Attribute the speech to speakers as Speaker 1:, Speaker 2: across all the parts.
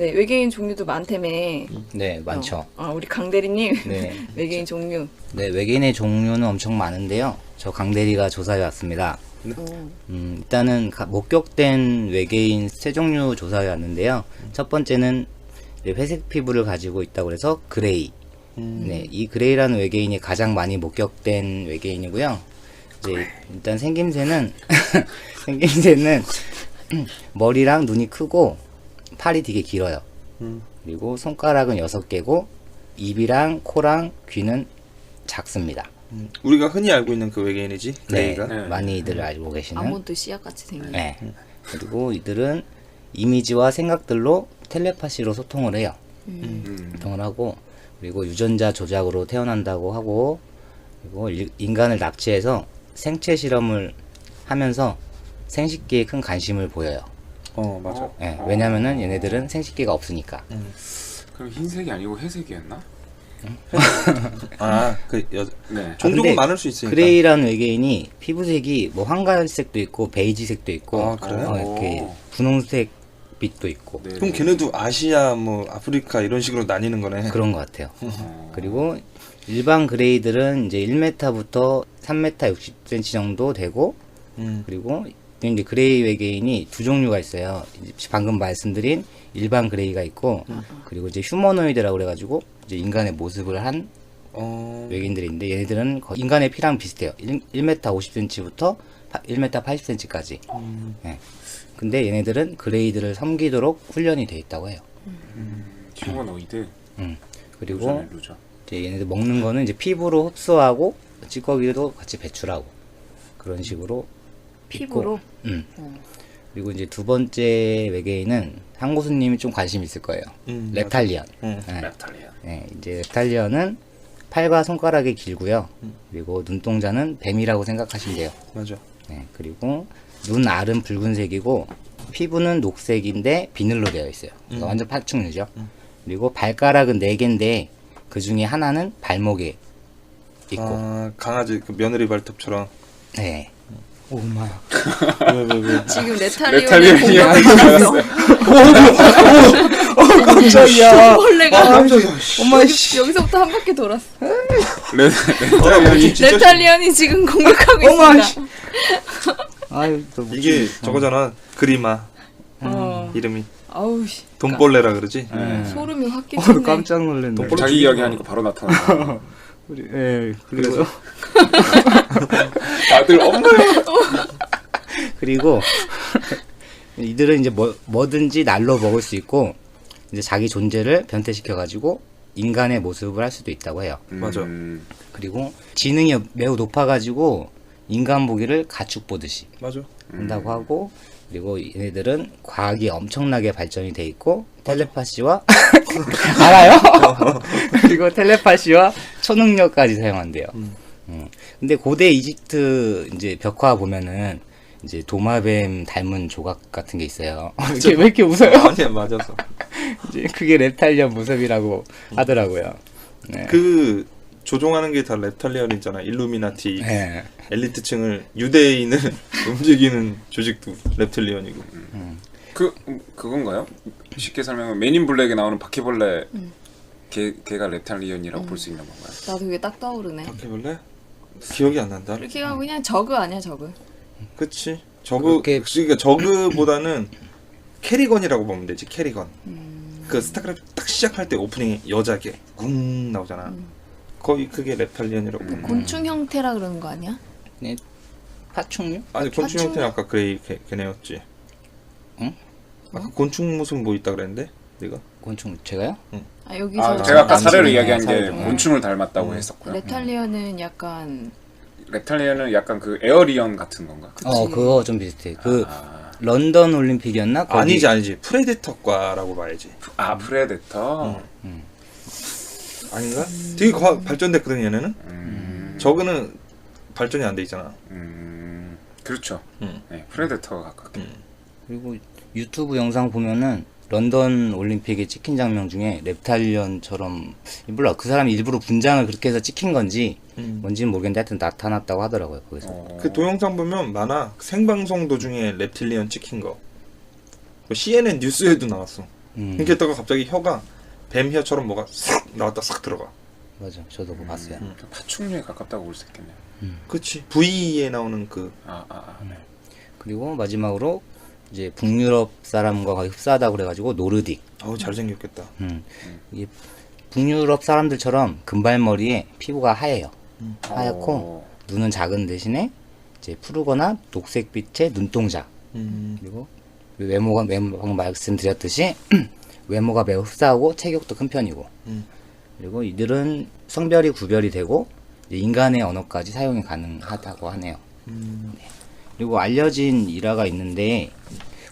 Speaker 1: 네, 외계인 종류도 많다며.
Speaker 2: 네, 많죠.
Speaker 1: 우리 강 대리님.
Speaker 2: 네.
Speaker 1: 외계인 종류.
Speaker 2: 네, 외계인의 종류는 엄청 많은데요. 저 강 대리가 조사해 왔습니다. 일단은 목격된 외계인 세 종류 조사해 왔는데요. 첫 번째는 회색 피부를 가지고 있다고 해서 그레이. 네, 이 그레이라는 외계인이 가장 많이 목격된 외계인이고요. 이제 일단 생김새는 생김새는 머리랑 눈이 크고 팔이 되게 길어요. 그리고 손가락은 6개고 입이랑 코랑 귀는 작습니다.
Speaker 3: 우리가 흔히 알고 있는 그 외계인이지?
Speaker 2: 네,
Speaker 3: 그레이가?
Speaker 2: 많이들 알고 계시는.
Speaker 1: 아몬드 씨앗같이 생긴.
Speaker 2: 네. 그리고 이들은 이미지와 생각들로 텔레파시로 소통을 해요. 소통을 하고, 그리고 유전자 조작으로 태어난다고 하고, 그리고 인간을 납치해서 생체 실험을 하면서 생식기에 큰 관심을 보여요.
Speaker 3: 맞아.
Speaker 2: 네, 왜냐면은 얘네들은 생식기가 없으니까.
Speaker 4: 그럼 흰색이 아니고 회색이었나? 네.
Speaker 3: 종족은
Speaker 2: 근데
Speaker 3: 많을 수 있으니까.
Speaker 2: 그레이라는 외계인이 피부색이 뭐 황갈색도 있고 베이지색도 있고
Speaker 3: 아, 그래요?
Speaker 2: 이렇게 분홍색 빛도 있고
Speaker 4: 네.
Speaker 3: 그럼 걔네도 아시아, 뭐 아프리카 이런 식으로 나뉘는 거네.
Speaker 2: 그런 것 같아요. 그리고 일반 그레이들은 이제 1m부터 3m 60cm 정도 되고 그리고 이제 그레이 외계인이 두 종류가 있어요. 이제 방금 말씀드린 일반 그레이가 있고 그리고 이제 휴머노이드라고 그래가지고 이제 인간의 모습을 한 외계인들인데 얘네들은 거의 인간의 피랑 비슷해요. 1m 50cm부터 1m 80cm까지. 네. 근데 얘네들은 그레이들을 섬기도록 훈련이 돼 있다고 해요.
Speaker 4: 휴머노이드.
Speaker 2: 그리고
Speaker 4: 루저.
Speaker 2: 이제 얘네들 먹는 거는 이제 피부로 흡수하고 찌꺼기도 같이 배출하고 그런 식으로
Speaker 1: 피부로?
Speaker 2: 그리고 이제 두 번째 외계인은 한고수님이 좀 관심 있을 거예요. 렙탈리언. 네.
Speaker 4: 렙탈리언.
Speaker 2: 네, 이제 렙탈리언은 팔과 손가락이 길고요. 그리고 눈동자는 뱀이라고 생각하시면 돼요.
Speaker 3: 맞아.
Speaker 2: 네, 그리고 눈 알은 붉은색이고 피부는 녹색인데 비늘로 되어 있어요. 그러니까 완전 파충류죠. 그리고 발가락은 4개인데 그 중에 하나는 발목에 있고.
Speaker 3: 강아지 그 며느리 발톱처럼.
Speaker 2: 네. 오마.
Speaker 3: 왜.
Speaker 1: 지금
Speaker 4: 레탈리언이
Speaker 1: 레탈리온의 공격을 받았어.
Speaker 3: 깜짝이야.
Speaker 1: 벌레가
Speaker 3: 깜짝이야.
Speaker 1: 엄마 여기서부터 한 바퀴 돌았어.
Speaker 4: 레탈리언이
Speaker 3: 진짜
Speaker 1: 레탈리언이 지금 공격하고 있습니다.
Speaker 2: 아유, 또
Speaker 3: 이게 저거잖아. 그리마. 이름이.
Speaker 1: 아우 씨.
Speaker 3: 돈벌레라 그러지?
Speaker 1: 소름이 확 끼치네.
Speaker 2: 깜짝 놀랐네.
Speaker 4: 자기 이야기 하니까 바로 나타나.
Speaker 2: 그리고
Speaker 4: 다들 엄마야.
Speaker 2: 그리고 이들은 이제 뭐든지 날로 먹을 수 있고 이제 자기 존재를 변태시켜 가지고 인간의 모습을 할 수도 있다고 해요.
Speaker 3: 맞아.
Speaker 2: 그리고 지능이 매우 높아 가지고 인간 보기를 가축 보듯이
Speaker 3: 맞아.
Speaker 2: 한다고 하고 그리고 얘네들은 과학이 엄청나게 발전이 돼 있고 텔레파시와 알아요? 그리고 텔레파시와 초능력까지 사용한대요. 근데 고대 이집트 이제 벽화 보면은 이제 도마뱀 닮은 조각 같은 게 있어요. 이게 왜 이렇게 웃어요?
Speaker 3: 아니야, 맞아서.
Speaker 2: 이제 그게 렙탈리언 모습이라고 하더라고요. 네.
Speaker 3: 그 조종하는 게 다 렙탈리언이잖아. 일루미나티.
Speaker 2: 네.
Speaker 3: 엘리트층을 유대인을 움직이는 조직도 렙탈리언이고.
Speaker 4: 그건가요? 쉽게 설명하면 맨인 블랙에 나오는 바퀴벌레 걔가 렙탈리언이라고 볼 수 있는 건가요?
Speaker 1: 나도 그게 딱 떠오르네.
Speaker 3: 바퀴벌레? 기억이 안 난다.
Speaker 1: 이렇게 하고 그냥 저그 아니야 저그.
Speaker 3: 그치. 저그,
Speaker 2: 그렇게-
Speaker 3: 그러니까 저그보다는 캐리건이라고 보면 되지. 캐리건. 그 스타크래프트 딱 시작할 때 오프닝에 여자게 궁 나오잖아. 거의 그게 렙탈리언이라고 보면.
Speaker 1: 곤충 형태라 그러는 거 아니야?
Speaker 2: 네. 파충류?
Speaker 3: 아니 곤충
Speaker 1: 파충류?
Speaker 3: 형태는 아까 그레이 걔네였지.
Speaker 2: 응?
Speaker 3: 아까 곤충 모습 뭐 있다 그랬는데 내가?
Speaker 2: 곤충 제가요?
Speaker 1: 아 여기서
Speaker 4: 제가 아까 사례를
Speaker 2: 남친이네,
Speaker 4: 이야기한 게
Speaker 2: 사례를.
Speaker 4: 곤충을 닮았다고 했었고요.
Speaker 1: 레탈리언은 약간
Speaker 4: 렙탈리언은 약간 그 에어리언 같은 건가?
Speaker 2: 그거 좀 비슷해. 그 런던 올림픽이었나? 거기
Speaker 3: 아니지. 프레데터과라고 봐야지.
Speaker 4: 프레데터.
Speaker 3: 아닌가? 되게 발전됐거든 얘네는. 저거는 발전이 안 돼 있잖아.
Speaker 4: 그렇죠.
Speaker 3: 음.
Speaker 4: 네, 프레데터가 가깝게.
Speaker 2: 그리고 유튜브 영상 보면은 런던 올림픽에 찍힌 장면 중에 렙탈리언처럼 몰라 그 사람이 일부러 분장을 그렇게 해서 찍힌 건지 뭔지는 모르겠는데 하여튼 나타났다고 하더라고요 거기서.
Speaker 3: 그 동영상 보면 많아. 생방송 도중에 렙틸리언 찍힌 거. CNN 뉴스에도 나왔어. 이렇게 했다가 갑자기 혀가 뱀 혀처럼 뭐가 싹 나왔다 싹 들어가.
Speaker 2: 맞아. 저도 그거 봤어요.
Speaker 4: 파충류에 가깝다고 볼 수 있겠네요.
Speaker 3: 그치. V에 나오는 그
Speaker 4: 네.
Speaker 2: 그리고 마지막으로 이제 북유럽 사람과 거의 흡사하다고 그래가지고 노르딕.
Speaker 3: 잘생겼겠다.
Speaker 2: 이게 북유럽 사람들처럼 금발머리에 피부가 하얘요. 하얗고 눈은 작은 대신에 이제 푸르거나 녹색빛의 눈동자. 그리고 외모가 방금 말씀드렸듯이 외모가 매우 흡사하고 체격도 큰 편이고. 그리고 이들은 성별이 구별이 되고 이제 인간의 언어까지 사용이 가능하다고 하네요. 네. 그리고 알려진 일화가 있는데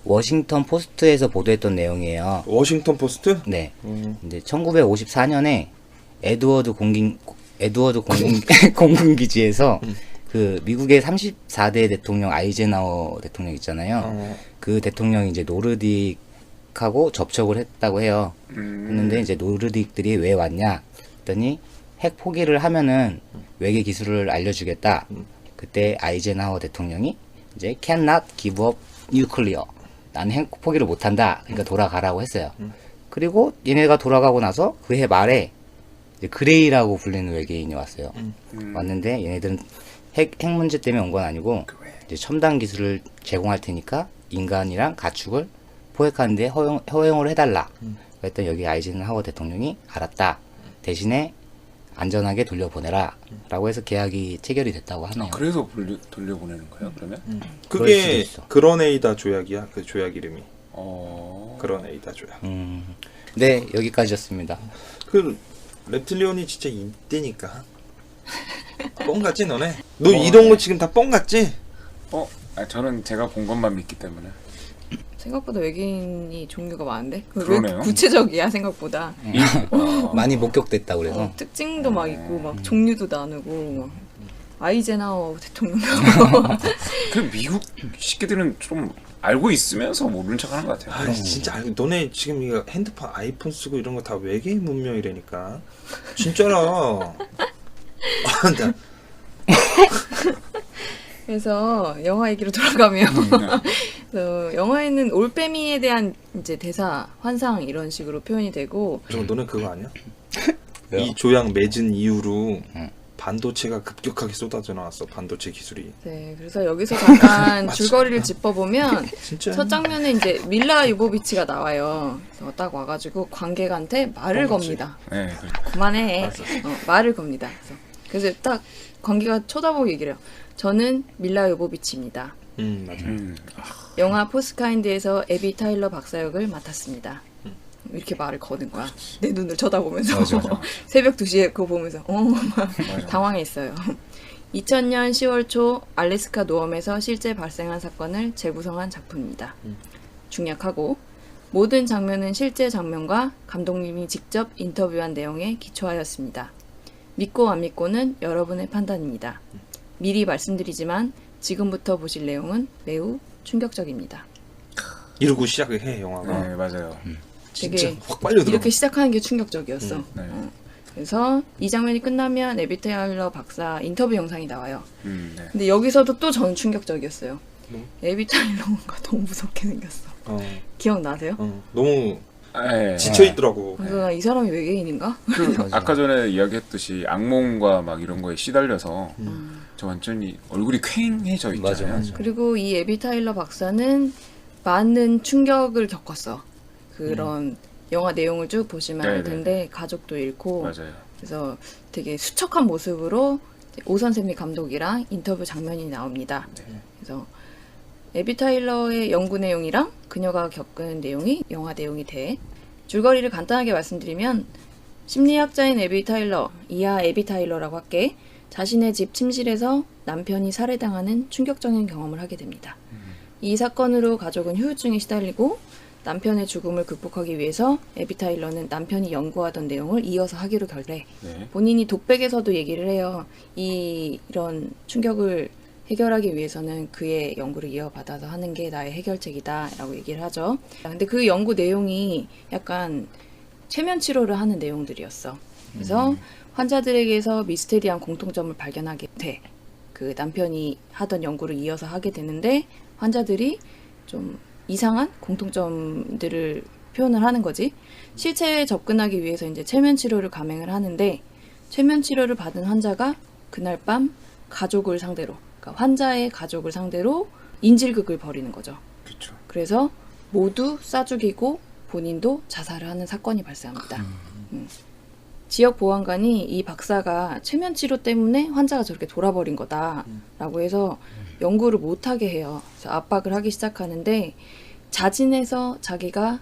Speaker 2: 워싱턴 포스트에서 보도했던 내용이에요.
Speaker 3: 워싱턴 포스트?
Speaker 2: 네. 이제 1954년에 에드워드 공군기지에서 그 미국의 34대 대통령 아이젠하워 대통령 있잖아요. 그 대통령이 이제 노르딕하고 접촉을 했다고 해요. 했는데 이제 노르딕들이 왜 왔냐 했더니 핵 포기를 하면은 외계 기술을 알려주겠다. 그때 아이젠하워 대통령이 이제 cannot give up nuclear. 나는 핵 포기를 못한다. 그러니까 돌아가라고 했어요. 그리고 얘네가 돌아가고 나서 그해 말에 이제 그레이라고 불리는 외계인이 왔어요. 왔는데 얘네들은 핵 문제 때문에 온 건 아니고 이제 첨단 기술을 제공할 테니까 인간이랑 가축을 포획하는데 허용을 해달라. 그랬더니 여기 아이젠하워 대통령이 알았다. 대신에 안전하게 돌려보내라. 라고 해서 계약이 체결이 됐다고 하네요.
Speaker 4: 그래서 돌려보내는 거예요, 그러면?
Speaker 3: 그게
Speaker 2: 그럴 수도 있어.
Speaker 3: 그러네이다 조약이야. 그 조약 이름이.
Speaker 4: 어.
Speaker 3: 그러네이다 조약.
Speaker 2: 네, 여기까지였습니다.
Speaker 3: 그 reptilian이 진짜 있대니까. 뻥 같지 너네? 너 이런 거 지금 다 뻥 같지?
Speaker 4: 저는 제가 본 것만 믿기 때문에.
Speaker 1: 생각보다 외계인이 종류가 많은데? 왜
Speaker 4: 그러네요.
Speaker 1: 구체적이야 생각보다.
Speaker 2: 많이 목격됐다고 그래서.
Speaker 1: 특징도 막 있고 막 종류도 나누고 막 아이젠하워 대통령 나오고.
Speaker 4: 그 미국 새끼들은 좀 알고 있으면서 모르는 척하는 것 같아요.
Speaker 3: 진짜 알고 너네 지금 이거 핸드폰 아이폰 쓰고 이런 거 다 외계인 문명이라니까. 진짜라. 나
Speaker 1: 그래서 영화 얘기로 돌아가면 그래서 영화에는 올빼미에 대한 이제 대사, 환상 이런 식으로 표현이 되고
Speaker 3: 너네 그거 아니야?
Speaker 2: 왜요?
Speaker 3: 이 조약 맺은 이후로 반도체가 급격하게 쏟아져 나왔어. 반도체 기술이.
Speaker 1: 네, 그래서 여기서 잠깐 줄거리를 짚어보면
Speaker 3: 진짜.
Speaker 1: 첫 장면에 이제 밀라 요보비치가 나와요. 그래서 딱 와가지고 관객한테 말을 겁니다.
Speaker 4: 네,
Speaker 1: 그만해. 말을 겁니다. 그래서 딱 관객가 쳐다보고 얘기를 해요. 저는 밀라 요보비치입니다.
Speaker 3: 맞아.
Speaker 1: 영화 포스카인드에서 에비 타일러 박사 역을 맡았습니다. 이렇게 말을 거는 거야. 내 눈을 쳐다보면서.
Speaker 4: 맞아.
Speaker 1: 새벽 2시에 그거 보면서 막 당황했어요. 2000년 10월 초 알래스카 노엄에서 실제 발생한 사건을 재구성한 작품입니다. 중약하고 모든 장면은 실제 장면과 감독님이 직접 인터뷰한 내용에 기초하였습니다. 믿고 안 믿고는 여러분의 판단입니다. 미리 말씀드리지만 지금부터 보실 내용은 매우 충격적입니다.
Speaker 3: 이러고 시작을 해 영화가.
Speaker 4: 네, 맞아요.
Speaker 3: 진짜
Speaker 1: 되게
Speaker 3: 확 빨려 들어.
Speaker 1: 이렇게 시작하는 게 충격적이었어.
Speaker 4: 네.
Speaker 1: 그래서 이 장면이 끝나면 에비 타일러 박사 인터뷰 영상이 나와요.
Speaker 4: 네.
Speaker 1: 근데 여기서도 또 저는 충격적이었어요. 에비 타일러가 너무 무섭게 생겼어. 기억나세요?
Speaker 3: 너무
Speaker 4: 네.
Speaker 3: 지쳐 있더라고.
Speaker 1: 그래서 나 이 사람이 외계인인가?
Speaker 4: 아까 전에 이야기했듯이 악몽과 막 이런 거에 시달려서 저 완전히 얼굴이 퀭해져 있잖아요.
Speaker 2: 맞아.
Speaker 1: 그리고 이 에비 타일러 박사는 많은 충격을 겪었어. 그런 영화 내용을 쭉 보시면 알 텐데 가족도 잃고
Speaker 4: 맞아요.
Speaker 1: 그래서 되게 수척한 모습으로 오선세미 감독이랑 인터뷰 장면이 나옵니다. 그래서 에비 타일러의 연구 내용이랑 그녀가 겪은 내용이 영화 내용이 돼. 줄거리를 간단하게 말씀드리면 심리학자인 에비 타일러, 이하 에비 타일러라고 할게. 자신의 집 침실에서 남편이 살해당하는 충격적인 경험을 하게 됩니다. 이 사건으로 가족은 후유증에 시달리고 남편의 죽음을 극복하기 위해서 에비 타일러는 남편이 연구하던 내용을 이어서 하기로 결대. 본인이 독백에서도 얘기를 해요. 이런 충격을 해결하기 위해서는 그의 연구를 이어받아서 하는 게 나의 해결책이다 라고 얘기를 하죠. 근데 그 연구 내용이 약간 최면 치료를 하는 내용들이었어. 그래서 환자들에게서 미스테리한 공통점을 발견하게 돼. 그 남편이 하던 연구를 이어서 하게 되는데 환자들이 좀 이상한 공통점들을 표현을 하는 거지. 실체에 접근하기 위해서 이제 최면 치료를 감행을 하는데 최면 치료를 받은 환자가 그날 밤 가족을 상대로, 그러니까 환자의 가족을 상대로 인질극을 벌이는 거죠.
Speaker 3: 그렇죠.
Speaker 1: 그래서 모두 싸 죽이고 본인도 자살을 하는 사건이 발생합니다. 지역 보안관이 이 박사가 최면 치료 때문에 환자가 저렇게 돌아버린 거다라고 해서 연구를 못하게 해요. 그래서 압박을 하기 시작하는데 자진해서 자기가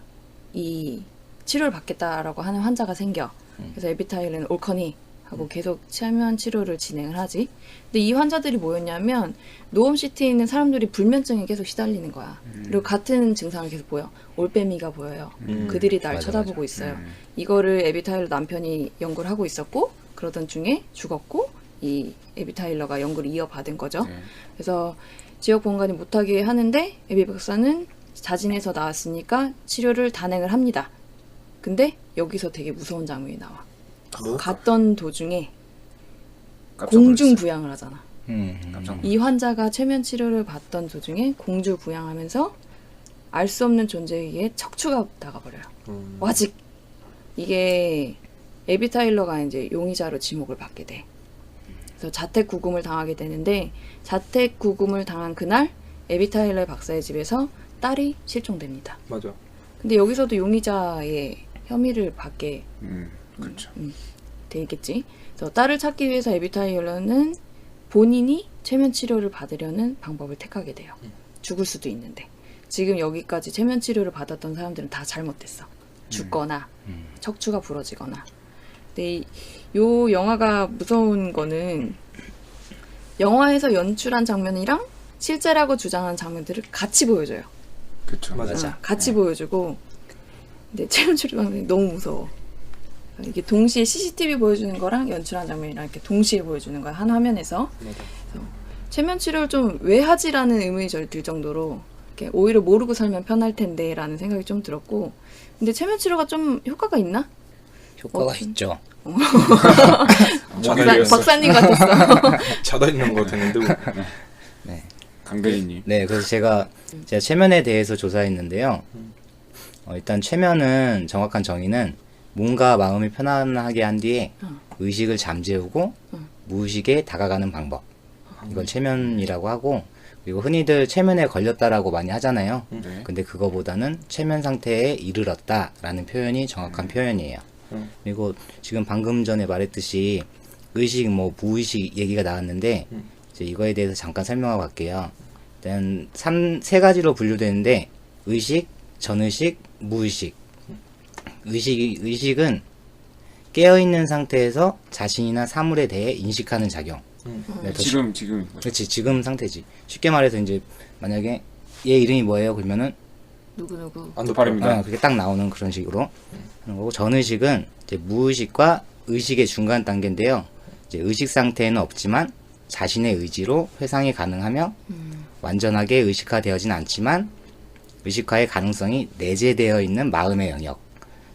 Speaker 1: 이 치료를 받겠다라고 하는 환자가 생겨. 그래서 에비타일은 옳거니 하고 계속 최면 치료를 진행을 하지. 근데 이 환자들이 뭐였냐면 노엄시티에 있는 사람들이 불면증에 계속 시달리는 거야. 그리고 같은 증상을 계속 보여. 올빼미가 보여요. 그들이 날
Speaker 2: 맞아,
Speaker 1: 쳐다보고 있어요. 이거를 에비타일러 남편이 연구를 하고 있었고 그러던 중에 죽었고 이 에비타일러가 연구를 이어받은 거죠.
Speaker 4: 네.
Speaker 1: 그래서 지역 보안관이 못하게 하는데 에비 박사는 자진해서 나왔으니까 치료를 단행을 합니다. 근데 여기서 되게 무서운 장면이 나와. 갔던 도중에
Speaker 4: 깜짝
Speaker 1: 공중
Speaker 4: 놀랐어요.
Speaker 1: 부양을 하잖아.
Speaker 4: 깜짝 놀랐어요.
Speaker 1: 이 환자가 최면 치료를 받던 도중에 공중 부양하면서 알 수 없는 존재에 의해 척추가 나가버려요. 와직. 이게 에비 타일러가 이제 용의자로 지목을 받게 돼. 그래서 자택 구금을 당하게 되는데 자택 구금을 당한 그날 에비 타일러 박사의 집에서 딸이 실종됩니다.
Speaker 3: 맞아.
Speaker 1: 근데 여기서도 용의자의 혐의를 받게
Speaker 4: 그렇죠.
Speaker 1: 돼 있겠지. 그래서 딸을 찾기 위해서 에비 타일러는 본인이 최면 치료를 받으려는 방법을 택하게 돼요. 죽을 수도 있는데 지금 여기까지 최면 치료를 받았던 사람들은 다 잘못됐어. 죽거나 척추가 부러지거나. 근데 요 영화가 무서운 거는 영화에서 연출한 장면이랑 실제라고 주장한 장면들을 같이 보여줘요.
Speaker 4: 그렇죠.
Speaker 2: 맞아.
Speaker 1: 같이 보여주고. 근데 최면 치료 장면이 너무 무서워. 이게 동시에 CCTV 보여주는 거랑 연출한 장면이랑 이렇게 동시에 보여주는 거야, 한 화면에서. 그래서 최면 치료를 좀 왜 하지라는 의문이 들 정도로 이렇게 오히려 모르고 살면 편할 텐데라는 생각이 좀 들었고. 근데 최면 치료가 좀 효과가 있나?
Speaker 2: 효과가 있죠.
Speaker 1: 박사님 같았어.
Speaker 3: 자다 있는 거 같았는데.
Speaker 2: 네.
Speaker 4: 강대리님.
Speaker 2: 네, 그래서 제가 최면에 대해서 조사했는데요. 일단 최면은 정확한 정의는 몸과 마음이 편안하게 한 뒤에 의식을 잠재우고 무의식에 다가가는 방법. 이걸 최면이라고 하고, 그리고 흔히들 최면에 걸렸다라고 많이 하잖아요.
Speaker 4: 네.
Speaker 2: 근데 그거보다는 최면 상태에 이르렀다라는 표현이 정확한 표현이에요. 그리고 지금 방금 전에 말했듯이 의식, 뭐 무의식 얘기가 나왔는데 이제 이거에 대해서 잠깐 설명하고 갈게요. 일단 세 가지로 분류되는데 의식, 전의식, 무의식. 의식은 깨어있는 상태에서 자신이나 사물에 대해 인식하는 작용. 네,
Speaker 4: 지금
Speaker 2: 그렇지, 지금 상태지. 쉽게 말해서 이제 만약에 얘 이름이 뭐예요? 그러면은
Speaker 1: 누구누구.
Speaker 4: 안도팔입니다.
Speaker 2: 그게 딱 나오는 그런 식으로 하는 거고, 전의식은 이제 무의식과 의식의 중간 단계인데요. 이제 의식 상태에는 없지만 자신의 의지로 회상이 가능하며 완전하게 의식화되어진 않지만 의식화의 가능성이 내재되어 있는 마음의 영역.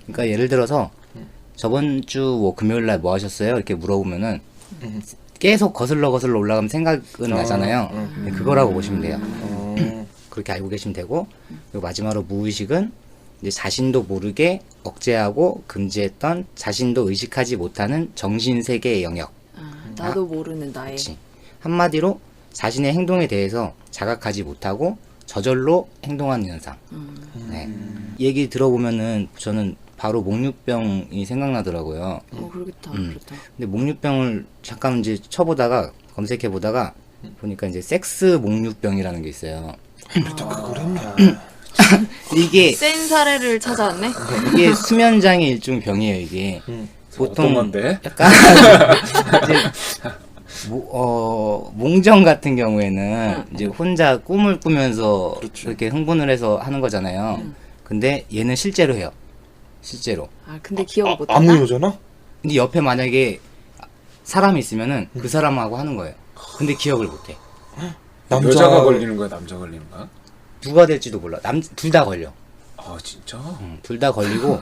Speaker 2: 그러니까 예를 들어서 저번 주 뭐 금요일 날 뭐 하셨어요? 이렇게 물어보면은 계속 거슬러 올라가면 생각은 나잖아요. 네, 그거라고 보시면 돼요. 그렇게 알고 계시면 되고, 그리고 마지막으로 무의식은 이제 자신도 모르게 억제하고 금지했던 자신도 의식하지 못하는 정신세계의 영역.
Speaker 1: 나도 모르는 나의.
Speaker 2: 그렇지. 한마디로 자신의 행동에 대해서 자각하지 못하고 저절로 행동하는 현상. 네. 얘기 들어보면은 저는 바로 목류병이 생각나더라고요.
Speaker 1: 그렇겠다. 그렇다.
Speaker 2: 근데 목류병을 잠깐 이제 쳐보다가 검색해보다가 보니까 이제 섹스 목류병이라는 게 있어요.
Speaker 3: 또 그걸 했냐.
Speaker 2: 이게
Speaker 1: 센 사례를 찾아왔네.
Speaker 2: 이게 수면장애 일종 병이에요. 이게 보통
Speaker 4: 어떤 건데?
Speaker 2: 약간 이제 몽정 같은 경우에는 이제 혼자 꿈을 꾸면서 그렇게 흥분을 해서 하는 거잖아요. 근데 얘는 실제로 해요. 실제로.
Speaker 1: 아 근데 기억을 못한다.
Speaker 3: 아무 여자나?
Speaker 2: 근데 옆에 만약에 사람이 있으면은 그 사람하고 하는 거예요. 근데 기억을 못해.
Speaker 4: 여자가 걸리는 거야, 남자 걸리는 거야?
Speaker 2: 누가 될지도 몰라. 둘 다 걸려.
Speaker 4: 아 진짜?
Speaker 2: 둘 다 걸리고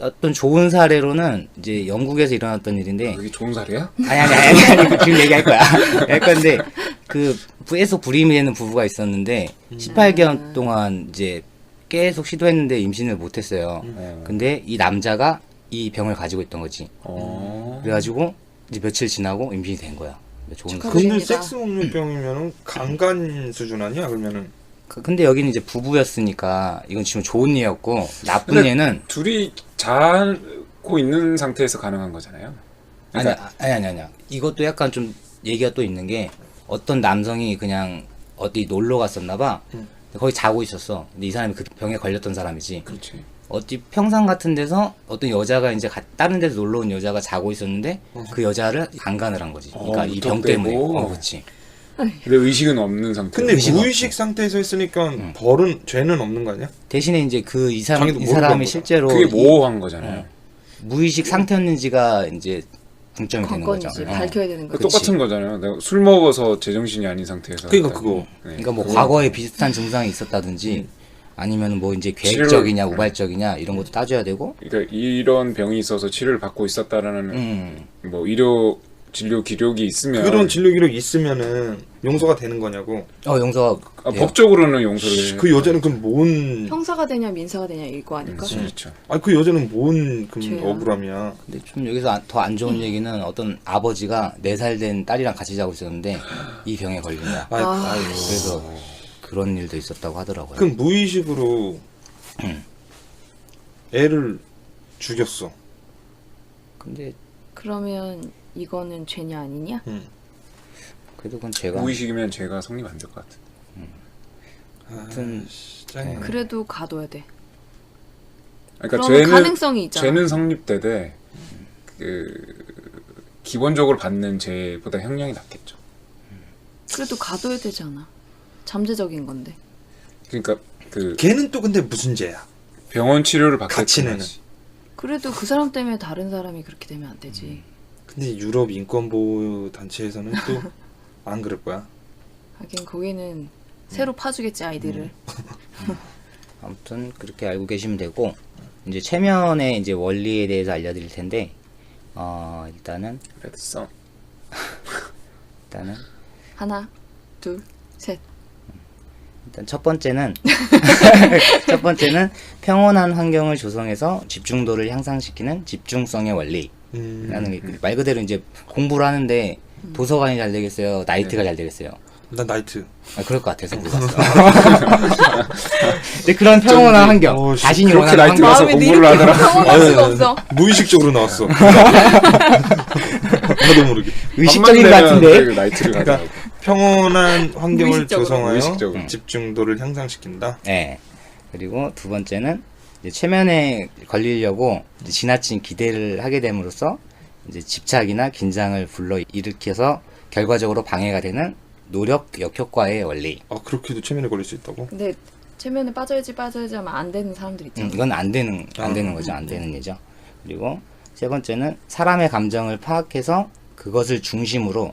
Speaker 2: 어떤 좋은 사례로는 이제 영국에서 일어났던 일인데
Speaker 4: 이게 좋은 사례야?
Speaker 2: 아니 지금 얘기할 거야. 할 건데 그 계속 불임이 되는 부부가 있었는데 18개월 동안 이제 계속 시도했는데 임신을 못했어요.
Speaker 4: 어.
Speaker 2: 근데 이 남자가 이 병을 가지고 있던 거지.
Speaker 4: 어.
Speaker 2: 그래가지고 이제 며칠 지나고 임신이 된 거야. 좋은
Speaker 1: 축하-
Speaker 3: 근데
Speaker 1: 축하드립니다.
Speaker 3: 섹스 목련병이면은 강간 수준 아니야? 그러면은
Speaker 2: 근데 여기는 이제 부부였으니까 이건 지금 좋은 예였고 나쁜
Speaker 4: 근데
Speaker 2: 예는
Speaker 4: 둘이 자고 있는 상태에서 가능한 거잖아요. 그러니까
Speaker 2: 아니야. 이것도 약간 좀 얘기가 또 있는 게 어떤 남성이 그냥 어디 놀러 갔었나 봐. 거기 자고 있었어. 근데 이 사람이 그 병에 걸렸던 사람이지.
Speaker 4: 그렇지.
Speaker 2: 어디 평상 같은 데서 어떤 여자가 이제 다른 데서 놀러 온 여자가 자고 있었는데 그 여자를 강간을 한 거지. 그러니까 이 병
Speaker 4: 무턱대고.
Speaker 2: 때문에. 그렇지.
Speaker 4: 근데 의식은 없는 상태.
Speaker 3: 근데
Speaker 2: 의식
Speaker 3: 무의식 상태에서 했으니까 벌은 죄는 없는 거 아니야?
Speaker 2: 대신에 이제 이
Speaker 3: 자기도 모르고 한
Speaker 2: 사람이
Speaker 3: 거죠.
Speaker 2: 실제로
Speaker 4: 그게
Speaker 2: 이
Speaker 4: 모호한 거잖아요.
Speaker 2: 무의식 상태였는지가 이제 중점이 되는 거죠.
Speaker 1: 관건이지. 밝혀야 되는
Speaker 4: 그
Speaker 1: 거지.
Speaker 4: 똑같은 거잖아요. 내가 술 먹어서 제정신이 아닌 상태에서.
Speaker 3: 그러니까
Speaker 4: 했다고.
Speaker 3: 그거.
Speaker 4: 네.
Speaker 2: 그러니까 뭐 과거에 비슷한 증상이 있었다든지 아니면 뭐 이제 계획적이냐 우발적이냐 이런 것도 따져야 되고.
Speaker 4: 그러니까 이런 병이 있어서 치료를 받고 있었다라는 뭐 의료 진료 기록이 있으면
Speaker 3: 그런 진료 기록이 있으면은 용서가 되는 거냐고.
Speaker 2: 용서가 돼요.
Speaker 4: 법적으로는 용서를
Speaker 3: 그 여자는 그럼 뭔
Speaker 1: 형사가 되냐 민사가 되냐 이거 아닐까?
Speaker 4: 그렇죠.
Speaker 3: 아니 그 여자는 뭔
Speaker 1: 죄야.
Speaker 3: 억울함이야.
Speaker 2: 근데 좀 여기서 더 안 좋은 얘기는 어떤 아버지가 4살 된 딸이랑 같이 자고 있었는데 이 병에 걸린 거야. 그래서 그런 일도 있었다고 하더라고요.
Speaker 3: 그럼 무의식으로 애를 죽였어.
Speaker 2: 근데
Speaker 1: 그러면 이거는 죄냐 아니냐?
Speaker 2: 그래도 그건 제가
Speaker 4: 무의식이면 죄가 성립 안 될 것 같아.
Speaker 2: 아무튼
Speaker 3: 짱이네.
Speaker 1: 그래도 가둬야 돼.
Speaker 4: 그러니까
Speaker 1: 그러면 가능성이 있잖아.
Speaker 4: 죄는 성립되되 그 기본적으로 받는 죄보다 형량이 낮겠죠.
Speaker 1: 그래도 가둬야 되잖아. 잠재적인 건데.
Speaker 4: 그러니까 그
Speaker 3: 걔는 또 근데 무슨 죄야?
Speaker 4: 병원 치료를 받겠지.
Speaker 3: 같이 내는.
Speaker 1: 그래도 그 사람 때문에 다른 사람이 그렇게 되면 안 되지.
Speaker 3: 근데 유럽 인권보호 단체에서는 또 안 그럴 거야.
Speaker 1: 하긴 거기는 새로 파주겠지 아이들을.
Speaker 2: 아무튼 그렇게 알고 계시면 되고 이제 최면의 이제 원리에 대해서 알려드릴 텐데 일단은
Speaker 4: 레드썬.
Speaker 1: 하나, 둘, 셋.
Speaker 2: 일단 첫 번째는 평온한 환경을 조성해서 집중도를 향상시키는 집중성의 원리라는 게 말 그대로 이제 공부를 하는데 도서관이 잘 되겠어요, 나이트가 잘 되겠어요.
Speaker 3: 난 나이트.
Speaker 2: 그럴 것 같아서 물어봤어. 근데 그런 평온한 환경, 자신이
Speaker 4: 그렇게
Speaker 2: 원하는
Speaker 4: 나이트
Speaker 2: 환경.
Speaker 4: 가서 공부를 하더라.
Speaker 1: 평온할 수가 없어.
Speaker 3: 무의식적으로 나왔어. 나도 모르게.
Speaker 2: 의식적인 것 같은데.
Speaker 4: 나이트를 가더라고.
Speaker 3: 평온한 환경을
Speaker 1: 무의식적으로.
Speaker 3: 조성하여
Speaker 4: 무의식적으로.
Speaker 3: 집중도를 향상시킨다.
Speaker 2: 네. 그리고 두 번째는 이제 최면에 걸리려고 이제 지나친 기대를 하게 됨으로써 이제 집착이나 긴장을 불러 일으켜서 결과적으로 방해가 되는 노력 역효과의 원리.
Speaker 3: 아 그렇게도 최면에 걸릴 수 있다고?
Speaker 1: 근데 체면에 빠져야지 하면 안 되는 사람들 있잖아.
Speaker 2: 이건 안 되는 거죠. 안 되는 예죠. 그리고 세 번째는 사람의 감정을 파악해서 그것을 중심으로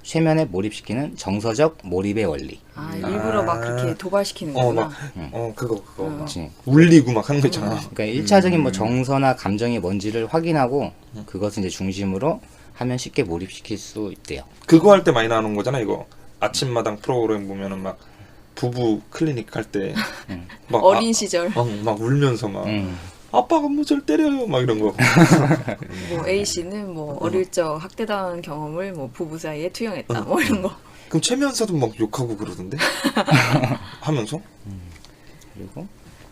Speaker 2: 최면에 몰입시키는 정서적 몰입의 원리.
Speaker 1: 일부러 막 그렇게 도발시키는 거구나.
Speaker 3: 그거.
Speaker 2: 그렇지.
Speaker 3: 울리고 막 하는 거 있잖아.
Speaker 2: 그러니까 1차적인 뭐 정서나 감정이 뭔지를 확인하고 그것을 이제 중심으로 하면 쉽게 몰입시킬 수 있대요.
Speaker 3: 그거 할 때 많이 나오는 거잖아 이거. 아침마당 프로그램 보면은 막 부부 클리닉 할 때 막
Speaker 1: 어린 시절.
Speaker 3: 막 울면서 막 아빠가 뭐 절 때려요 막 이런 거.
Speaker 1: 뭐 A 씨는 뭐 어릴 적 학대당한 경험을 뭐 부부 사이에 투영했다. 뭐 이런 거.
Speaker 3: 그럼 최면서도 막 욕하고 그러던데? 하면서?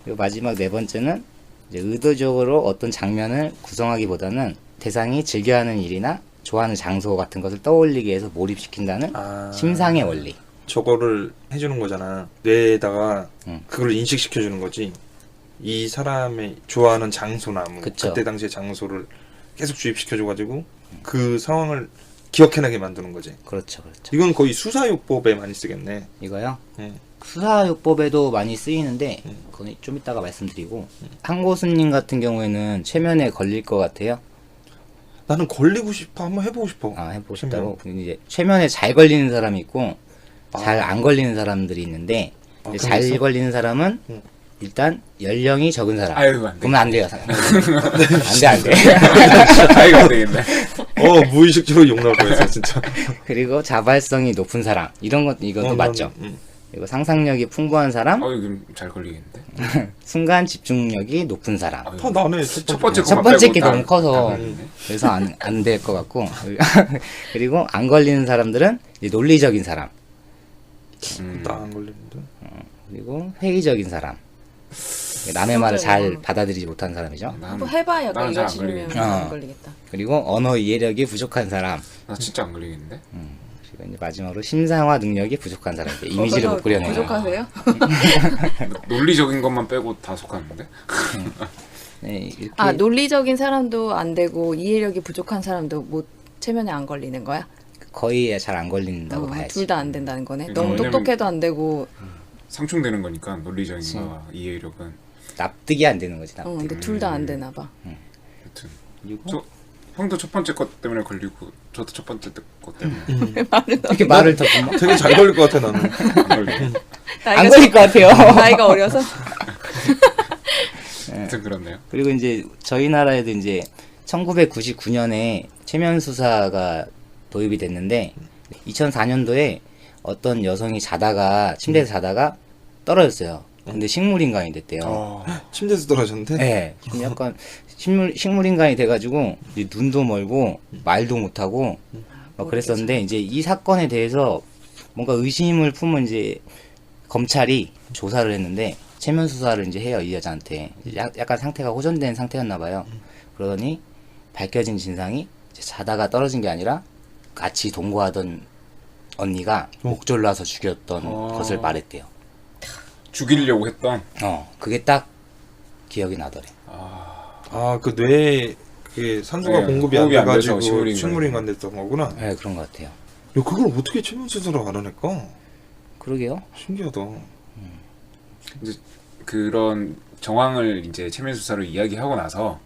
Speaker 2: 그리고 마지막 네 번째는 이제 의도적으로 어떤 장면을 구성하기보다는 대상이 즐겨하는 일이나 좋아하는 장소 같은 것을 떠올리게 해서 몰입시킨다는 심상의 원리.
Speaker 3: 저거를 해주는 거잖아. 뇌에다가 그걸 인식시켜주는 거지. 이 사람의 좋아하는 장소나 뭐
Speaker 2: 그쵸.
Speaker 3: 그때 당시의 장소를 계속 주입시켜줘가지고 그 상황을 기억해나게 만드는 거지.
Speaker 2: 그렇죠.
Speaker 3: 이건 거의 수사요법에 많이 쓰겠네.
Speaker 2: 이거요?
Speaker 3: 응.
Speaker 2: 수사요법에도 많이 쓰이는데 그건 좀 이따가 말씀드리고 한고수님 같은 경우에는 최면에 걸릴 것 같아요.
Speaker 3: 나는 걸리고 싶어. 한번 해보고 싶어.
Speaker 2: 해보고 싶다고. 이제 최면에 잘 걸리는 사람이 있고 잘 안 걸리는 사람들이 있는데 이제 잘
Speaker 3: 그럼 있어?
Speaker 2: 걸리는 사람은 일단 연령이 적은 사람.
Speaker 4: 아이고, 안 돼.
Speaker 2: 그러면 안 돼요. 안 돼.
Speaker 4: 아이고 안 되겠네.
Speaker 3: 무의식적으로 욕 나올 뻔했어 진짜.
Speaker 2: 그리고 자발성이 높은 사람. 이것도 맞죠. 그리고 상상력이 풍부한 사람,
Speaker 4: 이거 잘 걸리겠는데.
Speaker 2: 순간 집중력이 높은 사람.
Speaker 4: 아유,
Speaker 3: 더 나네.
Speaker 4: 첫 번째
Speaker 2: 첫
Speaker 4: 것만
Speaker 2: 번째
Speaker 4: 빼고
Speaker 2: 게
Speaker 4: 다
Speaker 2: 너무 커서
Speaker 4: 걸리네.
Speaker 2: 그래서 안 될 것 같고 그리고 안 걸리는 사람들은 이제 논리적인 사람
Speaker 3: 나안 걸리는데.
Speaker 2: 그리고 회의적인 사람 남의 말을 잘 받아들이지 못한 사람이죠.
Speaker 1: 한번 해봐 약간
Speaker 4: 나는
Speaker 1: 이거
Speaker 4: 잘안
Speaker 1: 지르면
Speaker 4: 걸리겠네.
Speaker 1: 안 걸리겠다.
Speaker 2: 그리고 언어 이해력이 부족한 사람
Speaker 4: 나 진짜 안 걸리겠는데.
Speaker 2: 그리고 이제 마지막으로 심상화 능력이 부족한 사람 이미지를 못 그려내요.
Speaker 1: 부족하세요?
Speaker 4: 논리적인 것만 빼고 다 속하는데.
Speaker 2: 네, 이렇게
Speaker 1: 아 논리적인 사람도 안 되고 이해력이 부족한 사람도 못 체면에 안 걸리는 거야?
Speaker 2: 거의 잘 안 걸린다고 봐야지.
Speaker 1: 둘 다 안 된다는 거네.
Speaker 4: 그러니까
Speaker 1: 너무
Speaker 4: 왜냐면-
Speaker 1: 똑똑해도 안 되고,
Speaker 4: 상충되는 거니까 논리적인 거와 이해력은.
Speaker 2: 납득이 안 되는 거지. 납득.
Speaker 1: 근데 둘 다 안 되나 봐.
Speaker 4: 여튼
Speaker 2: 그리고
Speaker 4: 형도 첫 번째 것 때문에 걸리고 저도 첫 번째 것 때문에
Speaker 2: 이렇게 말을 더 좀-
Speaker 3: 되게 잘 걸릴 것 같아 나는.
Speaker 4: 안 걸리고.
Speaker 2: 안 걸릴 것 같아요.
Speaker 1: 나이가 어려서.
Speaker 4: 하여튼 그렇네요.
Speaker 2: 그리고 이제 저희 나라에도 이제 1999년에 체면 수사가 도입이 됐는데 2004년도에 어떤 여성이 자다가 침대에서 자다가 떨어졌어요. 근데 식물인간이 됐대요.
Speaker 3: 침대에서 떨어졌는데.
Speaker 2: 네, 근데 약간 식물인간이 돼가지고 이제 눈도 멀고 말도 못하고 막 그랬었는데 이제 이 사건에 대해서 뭔가 의심을 품은 이제 검찰이 조사를 했는데 체면 수사를 이제 해요 이 여자한테. 약간 상태가 호전된 상태였나 봐요. 그러더니 밝혀진 진상이 이제 자다가 떨어진 게 아니라 같이 동거하던 언니가 목졸라서 죽였던 것을 말했대요.
Speaker 4: 죽이려고 했던.
Speaker 2: 그게 딱 기억이 나더래.
Speaker 3: 아 그 뇌에 그 산소가
Speaker 4: 네,
Speaker 3: 공급이 안
Speaker 4: 호흡이 안 돼서
Speaker 3: 돼가지고
Speaker 4: 식물인간.
Speaker 3: 식물인간 됐던 거구나. 야
Speaker 2: 네, 그런 것 같아요.
Speaker 3: 그걸 어떻게 체면 수사로 알아낼까?
Speaker 2: 그러게요.
Speaker 3: 신기하다.
Speaker 4: 이제 그런 정황을 이제 체면 수사로 이야기하고 나서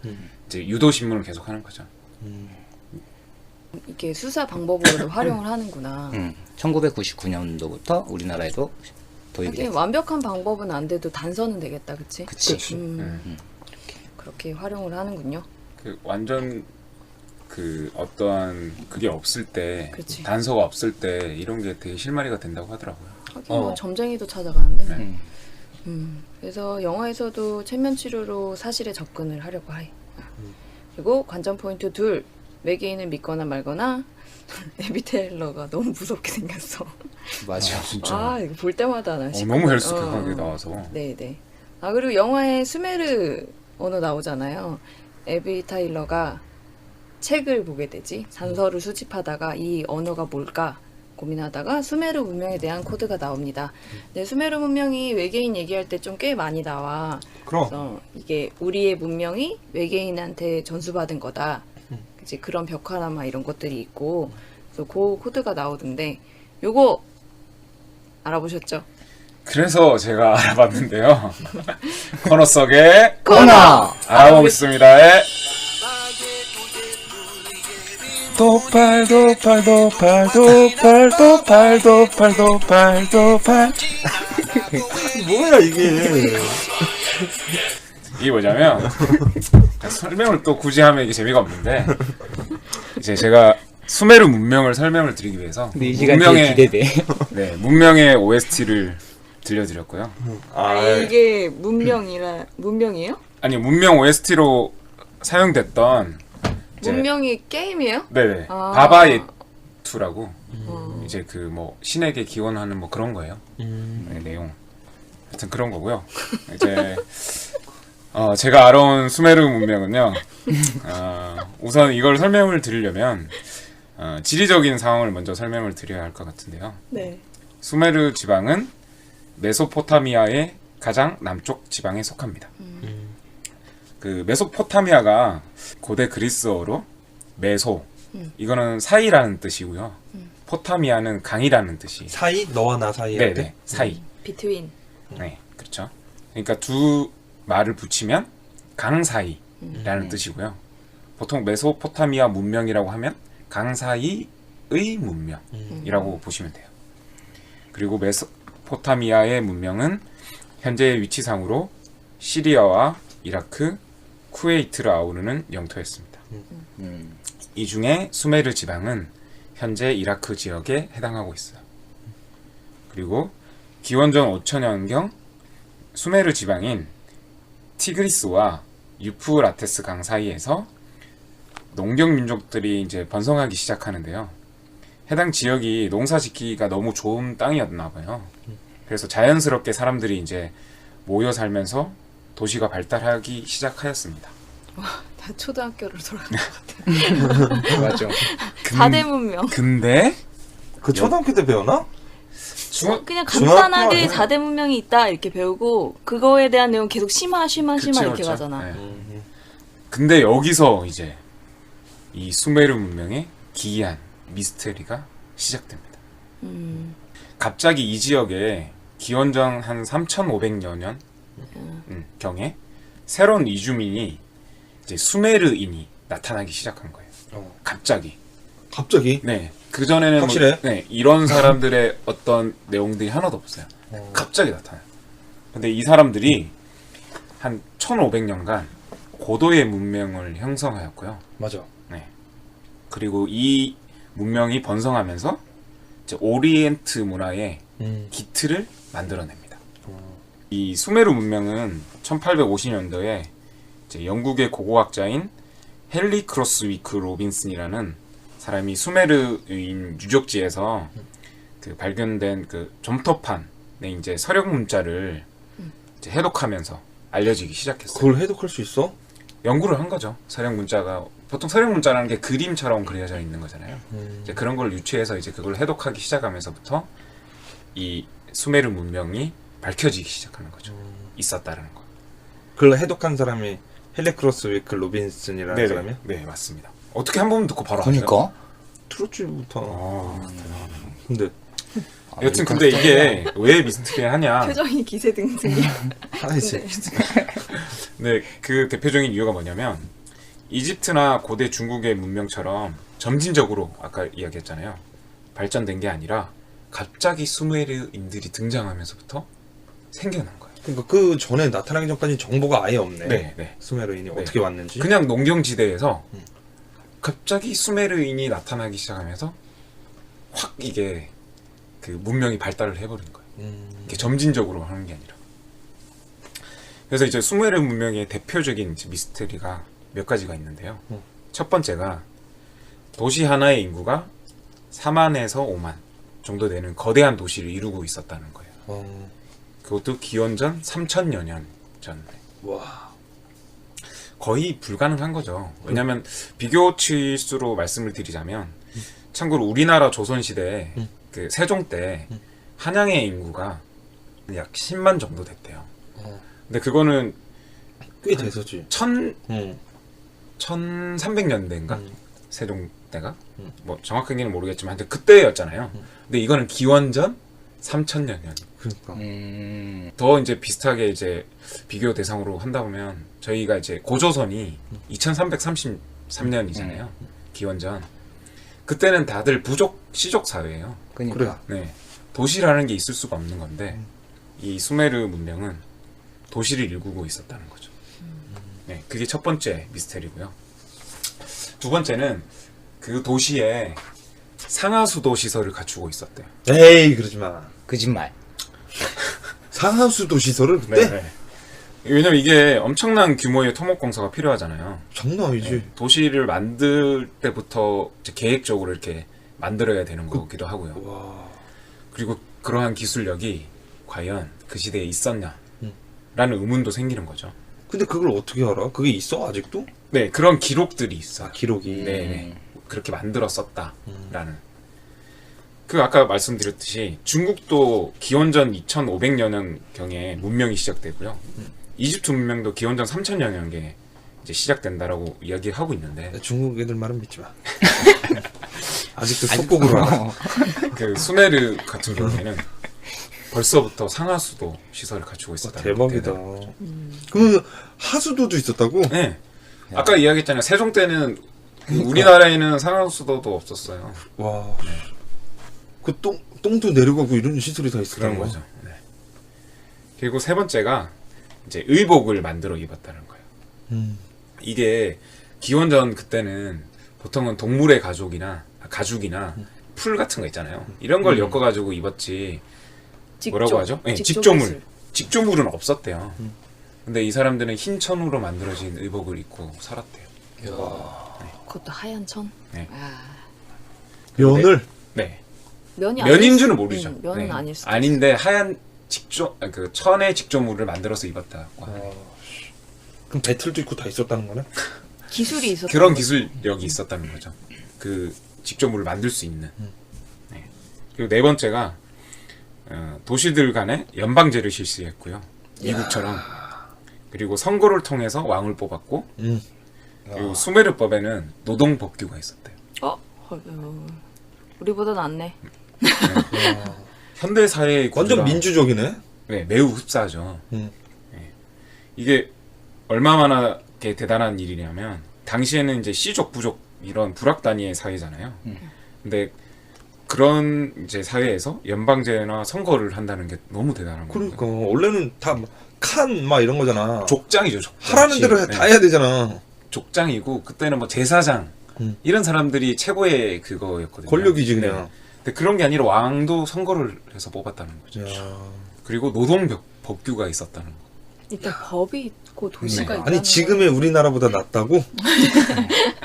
Speaker 4: 이제 유도 신문을 계속 하는 거죠.
Speaker 1: 이게 수사 방법으로도 활용을 하는구나.
Speaker 2: 1999년도부터 우리나라에도 도입이
Speaker 1: 하긴
Speaker 2: 됐어요.
Speaker 1: 완벽한 방법은 안 돼도 단서는 되겠다, 그치?
Speaker 2: 그치.
Speaker 1: 그렇게 활용을 하는군요.
Speaker 4: 그 완전 그 어떠한 그게 없을 때
Speaker 1: 그치.
Speaker 4: 단서가 없을 때 이런 게 되게 실마리가 된다고 하더라고요.
Speaker 1: 하긴 뭐 점쟁이도 찾아가는데.
Speaker 4: 네.
Speaker 1: 그래서 영화에서도 체면 치료로 사실에 접근을 하려고 해. 그리고 관전 포인트 2. 외계인을 믿거나 말거나 에비 테일러가 너무 무섭게 생겼어.
Speaker 2: 맞아.
Speaker 4: 진짜.
Speaker 1: 이거 볼 때마다 나
Speaker 4: 너무 헬스케하게 나와서.
Speaker 1: 네네. 그리고 영화에 수메르 언어 나오잖아요. 에비 타일러가 책을 보게 되지. 산서를 수집하다가 이 언어가 뭘까 고민하다가 수메르 문명에 대한 코드가 나옵니다. 근데 수메르 문명이 외계인 얘기할 때 좀 꽤 많이 나와.
Speaker 3: 그럼
Speaker 1: 그래서 이게 우리의 문명이 외계인한테 전수받은 거다. 그치, 그런 벽화나 이런 것들이 있고, 그래서 그 코드가 나오던데, 요거 알아보셨죠?
Speaker 4: 그래서 제가 알아봤는데요. 코너 속에
Speaker 2: 코너!
Speaker 4: 알아보겠습니다. 도팔 도팔 도팔 도팔 도팔 도팔 도팔 도팔.
Speaker 3: 뭐야 이게?
Speaker 4: 이게 뭐냐면 설명을 또 굳이 하면 이게 재미가 없는데 이제 제가 수메르 문명을 설명을 드리기 위해서
Speaker 2: 근데 이 시간 되게 기대돼.
Speaker 4: 네, 문명의 OST를 들려드렸고요.
Speaker 1: 이게 문명이에요?
Speaker 4: 아니 문명 OST로 사용됐던 이제
Speaker 1: 문명이 게임이에요?
Speaker 4: 네네
Speaker 1: 아.
Speaker 4: 바바예투라고 이제 그 뭐 신에게 기원하는 뭐 그런 거예요. 네, 내용 하여튼 그런 거고요. 이제 제가 알아온 수메르 문명은요. 우선 이걸 설명을 드리려면 지리적인 상황을 먼저 설명을 드려야 할 것 같은데요.
Speaker 1: 네.
Speaker 4: 수메르 지방은 메소포타미아의 가장 남쪽 지방에 속합니다. 그 메소포타미아가 고대 그리스어로 메소 이거는 사이라는 뜻이고요. 포타미아는 강이라는 뜻이.
Speaker 3: 사이 너와 나 사이에.
Speaker 4: 네네 사이.
Speaker 1: 비트윈.
Speaker 4: 네 그렇죠. 그러니까 두 말을 붙이면 강 사이라는 뜻이고요. 보통 메소포타미아 문명이라고 하면 강 사이의 문명이라고 보시면 돼요. 그리고 메소포타미아의 문명은 현재의 위치상으로 시리아와 이라크, 쿠웨이트를 아우르는 영토였습니다. 이 중에 수메르 지방은 현재 이라크 지역에 해당하고 있어요. 그리고 기원전 5천년경 수메르 지방인 티그리스와 유프라테스 강 사이에서 농경 민족들이 이제 번성하기 시작하는데요. 해당 지역이 농사 짓기가 너무 좋은 땅이었나 봐요. 그래서 자연스럽게 사람들이 이제 모여 살면서 도시가 발달하기 시작하였습니다.
Speaker 1: 다 초등학교를 돌아간 것 같아요.
Speaker 2: 맞죠.
Speaker 1: 4대 문명.
Speaker 4: 근데
Speaker 3: 그 초등학교 때 배웠나?
Speaker 1: 그냥
Speaker 3: 중학교
Speaker 1: 간단하게
Speaker 3: 아니야?
Speaker 1: 4대 문명이 있다 이렇게 배우고 그거에 대한 내용 계속 심화
Speaker 4: 그쵸,
Speaker 1: 이렇게
Speaker 4: 그쵸.
Speaker 1: 가잖아.
Speaker 4: 네. 근데 여기서 이제 이 수메르 문명의 기이한 미스테리가 시작됩니다. 갑자기 이 지역에 기원전 한 3,500여 년 경에 새로운 이주민이 이제 수메르인이 나타나기 시작한 거예요. 갑자기.
Speaker 3: 갑자기?
Speaker 4: 네. 그 전에는
Speaker 3: 확실해?
Speaker 4: 네, 이런 사람들의 어떤 내용들이 하나도 없어요. 갑자기 나타나요. 근데 이 사람들이 한 1,500년간 고도의 문명을 형성하였고요.
Speaker 3: 맞아.
Speaker 4: 네. 그리고 이 문명이 번성하면서 이제 오리엔트 문화의 기틀을 만들어냅니다. 이 수메르 문명은 1850년도에 이제 영국의 고고학자인 헨리 크로스위크 로빈슨이라는 사람이 수메르인 유적지에서 그 발견된 그 점토판에 이제 서력 문자를 이제 해독하면서 알려지기 시작했어요.
Speaker 3: 그걸 해독할 수 있어?
Speaker 4: 연구를 한 거죠. 서력 문자가 보통 서력 문자라는 게 그림처럼 그려져 있는 거잖아요. 이제 그런 걸 유추해서 이제 그걸 해독하기 시작하면서부터 이 수메르 문명이 밝혀지기 시작하는 거죠. 있었다는 거.
Speaker 3: 그걸 해독한 사람이 헬레크로스 위크 로빈슨이라는 사람이야?
Speaker 4: 네, 맞습니다. 어떻게 한 번 듣고 바로
Speaker 2: 그러니까
Speaker 3: 트로츠부터.
Speaker 4: 아세요?
Speaker 3: 근데
Speaker 4: 여튼 근데 이게 왜 미스터리하냐?
Speaker 1: 표정이 기세등등이야.
Speaker 3: 하나씩.
Speaker 4: 네, 그 대표적인 이유가 뭐냐면 이집트나 고대 중국의 문명처럼 점진적으로 아까 이야기했잖아요. 발전된 게 아니라 갑자기 수메르인들이 등장하면서부터 생겨난 거예요.
Speaker 3: 그러니까 그 전에 나타나기 전까지 정보가 아예 없네.
Speaker 4: 네.
Speaker 3: 수메르인이 어떻게 왔는지.
Speaker 4: 그냥 농경지대에서 갑자기 수메르인이 나타나기 시작하면서 확 이게 그 문명이 발달을 해버린 거예요. 이게 점진적으로 하는 게 아니라. 그래서 이제 수메르 문명의 대표적인 미스테리가 몇 가지가 있는데요. 첫 번째가 도시 하나의 인구가 4만에서 5만 정도 되는 거대한 도시를 이루고 있었다는 거예요. 그것도 기원전 3,000여 년 전.
Speaker 3: 와.
Speaker 4: 거의 불가능한 거죠. 왜냐하면 비교치수로 말씀을 드리자면 참고로 우리나라 조선시대 그 세종 때 한양의 인구가 약 10만 정도 됐대요. 근데 그거는
Speaker 3: 꽤 돼서지.
Speaker 4: 1300년대인가? 세종 때가? 뭐 정확하게는 모르겠지만 하여튼 그때였잖아요. 근데 이거는 기원전 3,000여 년.
Speaker 3: 그러니까.
Speaker 4: 더 이제 비슷하게 이제 비교 대상으로 한다 보면 저희가 이제 고조선이 2333년이잖아요. 기원전. 그때는 다들 부족 시족 사회예요.
Speaker 2: 그러니까
Speaker 4: 네. 도시라는 게 있을 수가 없는 건데 이 수메르 문명은 도시를 일구고 있었다는 거죠. 네, 그게 첫 번째 미스테리고요. 두 번째는 그 도시에 상하수도 시설을 갖추고 있었대요.
Speaker 3: 에이 그러지 마.
Speaker 2: 거짓말.
Speaker 3: 상하수도 시설을 그때?
Speaker 4: 네. 왜냐면 이게 엄청난 규모의 토목공사가 필요하잖아요.
Speaker 3: 장난 아니지.
Speaker 4: 네, 도시를 만들 때부터 이제 계획적으로 이렇게 만들어야 되는 거기도 하고요.
Speaker 3: 와.
Speaker 4: 그리고 그러한 기술력이 과연 그 시대에 있었냐? 라는 의문도 생기는 거죠.
Speaker 3: 근데 그걸 어떻게 알아? 그게 있어 아직도?
Speaker 4: 네, 그런 기록들이 있어요.
Speaker 3: 기록이.
Speaker 4: 네. 그렇게 만들었었다라는. 그 아까 말씀드렸듯이 중국도 기원전 2,500여 년경에 문명이 시작되고요. 이집트 문명도 기원전 3,000여 년경에 이제 시작된다라고 이야기하고 있는데
Speaker 3: 중국 애들 말은 믿지 마. 아직도 속곡으로 알아.
Speaker 4: 그 수메르 같은 경우에는 벌써부터 상하수도 시설을 갖추고 있었다.
Speaker 3: 대박이다. 그러면 하수도도 있었다고?
Speaker 4: 네. 아까 이야기했잖아요. 세종 때는 우리나라에는 상하수도도 없었어요.
Speaker 3: 와. 그 똥도 내려가고 이런 시설이 다 있었다는
Speaker 4: 그런
Speaker 3: 거야?
Speaker 4: 거죠. 네. 그리고 세 번째가 이제 의복을 만들어 입었다는 거예요. 이게 기원전 그때는 보통은 동물의 가죽이나 풀 같은 거 있잖아요. 이런 걸 엮어가지고 입었지 뭐라고 하죠? 네, 직조물. 직조물은 없었대요. 근데 이 사람들은 흰 천으로 만들어진 의복을 입고 살았대요.
Speaker 1: 그것도 하얀 천.
Speaker 4: 네.
Speaker 1: 아,
Speaker 3: 면을
Speaker 4: 네.
Speaker 1: 면이
Speaker 4: 면인
Speaker 1: 아닐
Speaker 4: 줄은
Speaker 1: 수-
Speaker 4: 모르죠.
Speaker 1: 면은
Speaker 4: 네.
Speaker 1: 아닐 수도.
Speaker 4: 아닌데 하얀 그 천의 직조물을 만들어서 입었다고 하네요.
Speaker 3: 그럼 배틀도 있고 다 있었다는 거네?
Speaker 1: 기술이 있었던
Speaker 4: 그런
Speaker 1: 거죠.
Speaker 4: 기술력이 있었다는 거죠. 그 직조물을 만들 수 있는. 네. 그리고 네 번째가 도시들 간의 연방제를 실시했고요. 미국처럼. 그리고 선거를 통해서 왕을 뽑았고, 그리고 수메르법에는 노동 법규가 있었대요.
Speaker 1: 우리보다 낫네.
Speaker 4: 현대 사회의
Speaker 3: 완전
Speaker 4: 구조랑-
Speaker 3: 민주적이네.
Speaker 4: 네, 매우 흡사하죠.
Speaker 3: 음.
Speaker 4: 네. 이게 얼마나 대단한 일이냐면 당시에는 이제 씨족 부족 이런 불악 단위의 사회잖아요. 근데 그런 이제 사회에서 연방제나 선거를 한다는 게 너무 대단한 거예요.
Speaker 3: 그러니까 원래는 다 칸 막 이런 거잖아.
Speaker 4: 족장이죠. 족장.
Speaker 3: 하라는 대로 다 해야 되잖아.
Speaker 4: 족장이고 그때는 뭐 제사장 이런 사람들이 최고의 그거였거든요.
Speaker 3: 권력이지
Speaker 4: 네.
Speaker 3: 그냥.
Speaker 4: 근데 그런 게 아니라 왕도 선거를 해서 뽑았다는 거죠.
Speaker 3: 야.
Speaker 4: 그리고 노동 법규가 있었다는 거.
Speaker 1: 일단 법이 있고 도시가
Speaker 4: 네.
Speaker 1: 있다는
Speaker 3: 아니 지금의 우리나라보다 낫다고?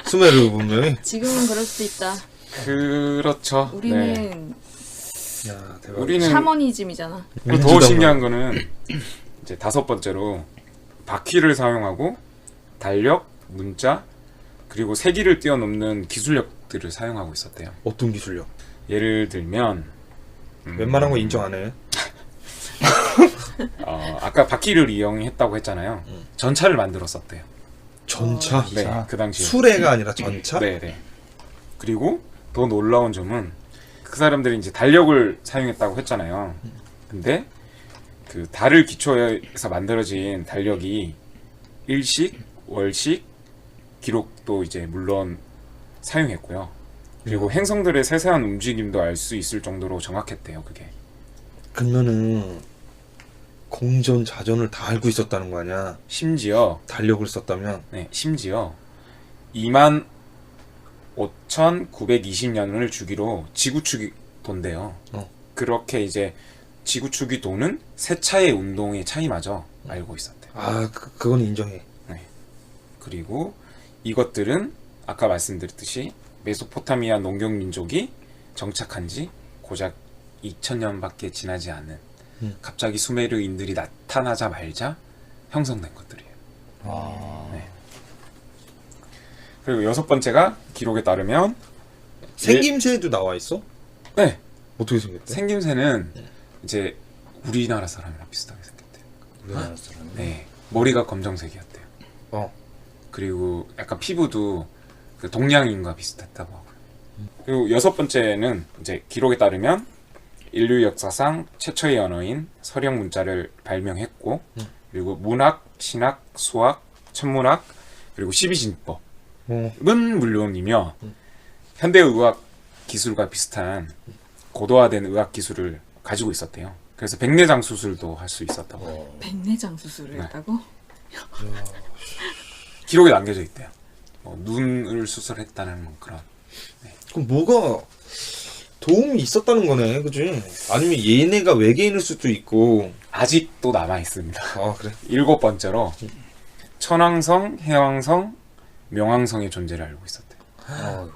Speaker 3: 수메르 문명이?
Speaker 1: 지금은 그럴 수도 있다.
Speaker 4: 그렇죠. 네.
Speaker 1: 우리는
Speaker 3: 야 대박.
Speaker 4: 우리는
Speaker 1: 샤머니즘이잖아.
Speaker 4: 그리고 더 신기한 거는 이제 다섯 번째로 바퀴를 사용하고 달력, 문자 그리고 세기를 뛰어넘는 기술력들을 사용하고 있었대요.
Speaker 3: 어떤 기술력?
Speaker 4: 예를 들면
Speaker 3: 웬만한 거 인정 안 해.
Speaker 4: 아까 바퀴를 이용했다고 했잖아요. 전차를 만들었었대요.
Speaker 3: 전차?
Speaker 4: 네, 그 당시에.
Speaker 3: 수레가 아니라 전차?
Speaker 4: 네, 네. 그리고 더 놀라운 점은 그 사람들이 이제 달력을 사용했다고 했잖아요. 근데 그 달을 기초해서 만들어진 달력이 일식, 월식 기록도 이제 물론 사용했고요. 그리고 행성들의 세세한 움직임도 알 수 있을 정도로 정확했대요. 그게.
Speaker 3: 그러면은 공전 자전을 다 알고 있었다는 거 아니야?
Speaker 4: 심지어
Speaker 3: 달력을 썼다면.
Speaker 4: 네, 심지어 25,920년을 주기로 지구축이 돈대요. 그렇게 이제 지구축이 도는 세차의 운동의 차이마저 알고 있었대요.
Speaker 3: 아 그건 인정해.
Speaker 4: 그리고 이것들은 아까 말씀드렸듯이 메소포타미아 농경 민족이 정착한 지 고작 2000년밖에 지나지 않은 갑자기 수메르인들이 나타나자마자 형성된 것들이에요. 네. 그리고 여섯 번째가 기록에 따르면
Speaker 3: 생김새도 나와 있어?
Speaker 4: 네,
Speaker 3: 어떻게 생겼대?
Speaker 4: 생김새는 이제 우리나라 사람이랑 비슷하게 생겼대요.
Speaker 2: 우리나라 사람.
Speaker 4: 네, 머리가 검정색이었대요. 그리고 약간 피부도 그 동양인과 비슷했다고 하고요. 그리고 여섯 번째는 이제 기록에 따르면 인류 역사상 최초의 언어인 서령 문자를 발명했고, 그리고 문학, 신학, 수학, 천문학, 그리고 12진법은 물론이며 현대 의학 기술과 비슷한 고도화된 의학 기술을 가지고 있었대요. 그래서 백내장 수술도 할 수 있었다고 해요.
Speaker 1: 백내장 수술을
Speaker 4: 네.
Speaker 1: 했다고?
Speaker 4: 기록에 남겨져 있대요. 뭐 눈을 수술했다는 뭐 그런.
Speaker 3: 그럼 뭐가 도움이 있었다는 거네, 그지? 아니면 얘네가 외계인일 수도 있고.
Speaker 4: 아직도 남아 있습니다.
Speaker 3: 아 그래?
Speaker 4: 일곱 번째로 천왕성, 해왕성, 명왕성의 존재를 알고 있었대요.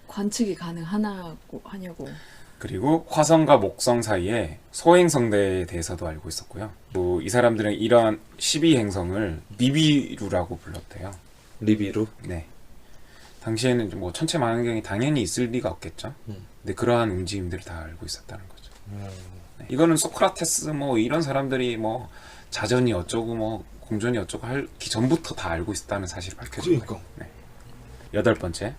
Speaker 1: 관측이 가능하냐고.
Speaker 4: 그리고 화성과 목성 사이에 소행성대에 대해서도 알고 있었고요. 또 이 사람들은 이러한 12행성을 니비루라고 불렀대요.
Speaker 3: 리비루?
Speaker 4: 네. 당시에는 뭐 천체망원경이 당연히 있을 리가 없겠죠. 근데 그러한 움직임들을 다 알고 있었다는 거죠. 네. 이거는 소크라테스 뭐 이런 사람들이 뭐 자전이 어쩌고 뭐 공전이 어쩌고 하기 전부터 다 알고 있었다는 사실을 밝혀준
Speaker 3: 그러니까.
Speaker 4: 거예요. 네. 여덟 번째.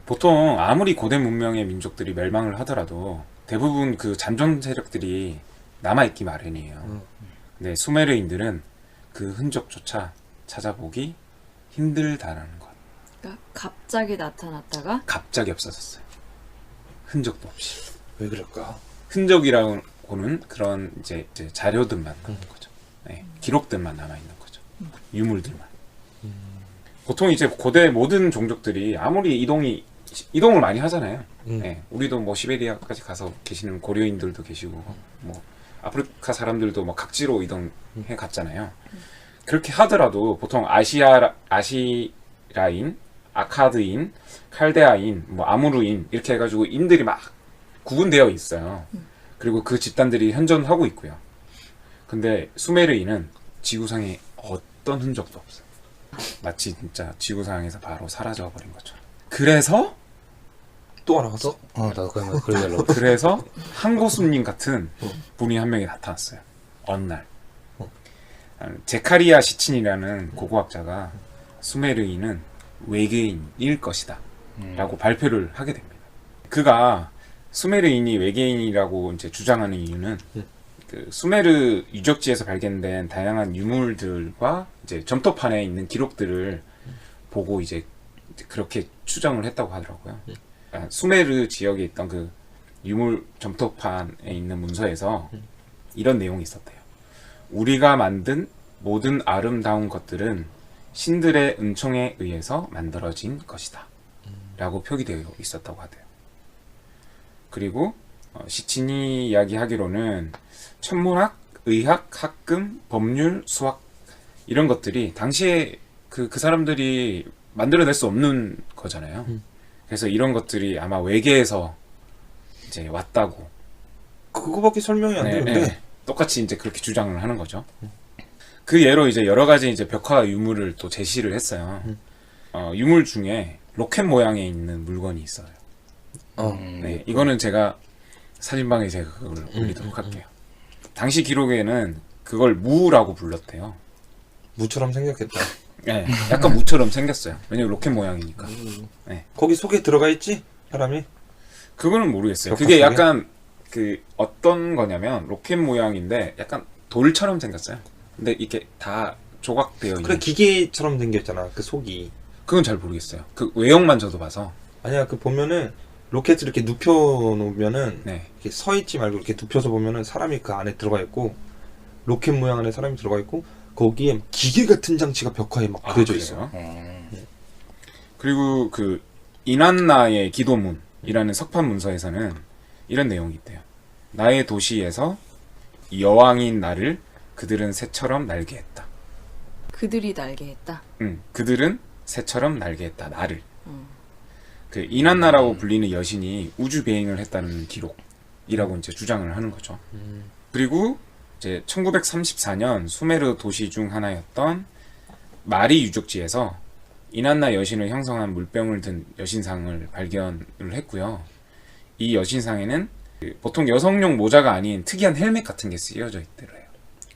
Speaker 4: 보통 아무리 고대 문명의 민족들이 멸망을 하더라도 대부분 그 잠정 세력들이 남아있기 마련이에요. 근데 수메르인들은 그 흔적조차 찾아보기 힘들다라는 것.
Speaker 1: 그러니까 갑자기 나타났다가
Speaker 4: 갑자기 없어졌어요. 흔적도 없이.
Speaker 3: 왜 그럴까?
Speaker 4: 흔적이라고는 그런 이제 자료들만 남는 거죠. 네, 기록들만 남아 있는 거죠. 유물들만. 보통 이제 고대 모든 종족들이 아무리 이동이 이동을 많이 하잖아요. 네, 우리도 뭐 시베리아까지 가서 계시는 고려인들도 계시고 뭐 아프리카 사람들도 뭐 각지로 이동해 갔잖아요. 그렇게 하더라도 보통 아시라인, 아카드인, 칼데아인, 뭐 아무르인 이렇게 해가지고 인들이 막 구분되어 있어요. 그리고 그 집단들이 현존하고 있고요. 근데 수메르인은 지구상에 어떤 흔적도 없어요. 마치 진짜 지구상에서 바로 사라져버린 것처럼. 그래서
Speaker 3: 또 알아갔어?
Speaker 2: 나도 그러려고.
Speaker 4: 그래서 항고수님 같은 분이 한 명이 나타났어요. 어느 날. 제카리아 시친이라는 고고학자가 수메르인은 외계인일 것이다 라고 발표를 하게 됩니다. 그가 수메르인이 외계인이라고 이제 주장하는 이유는 그 수메르 유적지에서 발견된 다양한 유물들과 이제 점토판에 있는 기록들을 보고 이제 그렇게 추정을 했다고 하더라고요. 수메르 지역에 있던 그 유물 점토판에 있는 문서에서 이런 내용이 있었대요. 우리가 만든 모든 아름다운 것들은 신들의 은총에 의해서 만들어진 것이다 라고 표기되어 있었다고 하대요. 그리고 시친이 이야기하기로는 천문학, 의학, 학금, 법률, 수학 이런 것들이 당시에 그 사람들이 만들어낼 수 없는 거잖아요. 그래서 이런 것들이 아마 외계에서 이제 왔다고.
Speaker 3: 그거밖에 설명이 안 되는데.
Speaker 4: 똑같이 이제 그렇게 주장을 하는 거죠. 그 예로 이제 여러 가지 이제 벽화 유물을 또 제시를 했어요. 유물 중에 로켓 모양에 있는 물건이 있어요. 네, 이거는 제가 사진방에 제가 그걸 올리도록 할게요. 당시 기록에는 그걸 무라고 불렀대요.
Speaker 3: 무처럼 생겼겠다.
Speaker 4: 네, 약간 무처럼 생겼어요. 왜냐면 로켓 모양이니까. 네.
Speaker 3: 거기 속에 들어가 있지? 사람이?
Speaker 4: 그거는 모르겠어요.
Speaker 3: 벽화
Speaker 4: 그게
Speaker 3: 속에?
Speaker 4: 약간 그 어떤 거냐면 로켓 모양인데 약간 돌처럼 생겼어요. 근데 이게 다 조각되어 있는.
Speaker 3: 그래 기계처럼 생겼잖아 그 속이.
Speaker 4: 그건 잘 모르겠어요. 그 외형만 저도 봐서.
Speaker 3: 아니야 그 보면은 로켓을 이렇게 눕혀 놓으면은
Speaker 4: 네.
Speaker 3: 이렇게 서 있지 말고 이렇게 눕혀서 보면은 사람이 그 안에 들어가 있고 로켓 모양 안에 사람이 들어가 있고 거기에 기계 같은 장치가 벽화에 막 그려져 있어.
Speaker 4: 그리고 그 이난나의 기도문이라는 석판 문서에서는 이런 내용이 있대요. 나의 도시에서 여왕인 나를 그들은 새처럼 날게 했다.
Speaker 1: 그들이 날게 했다.
Speaker 4: 그들은 새처럼 날게 했다. 나를. 그 이난나라고 불리는 여신이 우주 비행을 했다는 기록이라고 이제 주장을 하는 거죠. 그리고 이제 1934년 수메르 도시 중 하나였던 마리 유적지에서 이난나 여신을 형성한 물병을 든 여신상을 발견을 했고요. 이 여신상에는 그 보통 여성용 모자가 아닌 특이한 헬멧 같은 게 쓰여져 있더래요.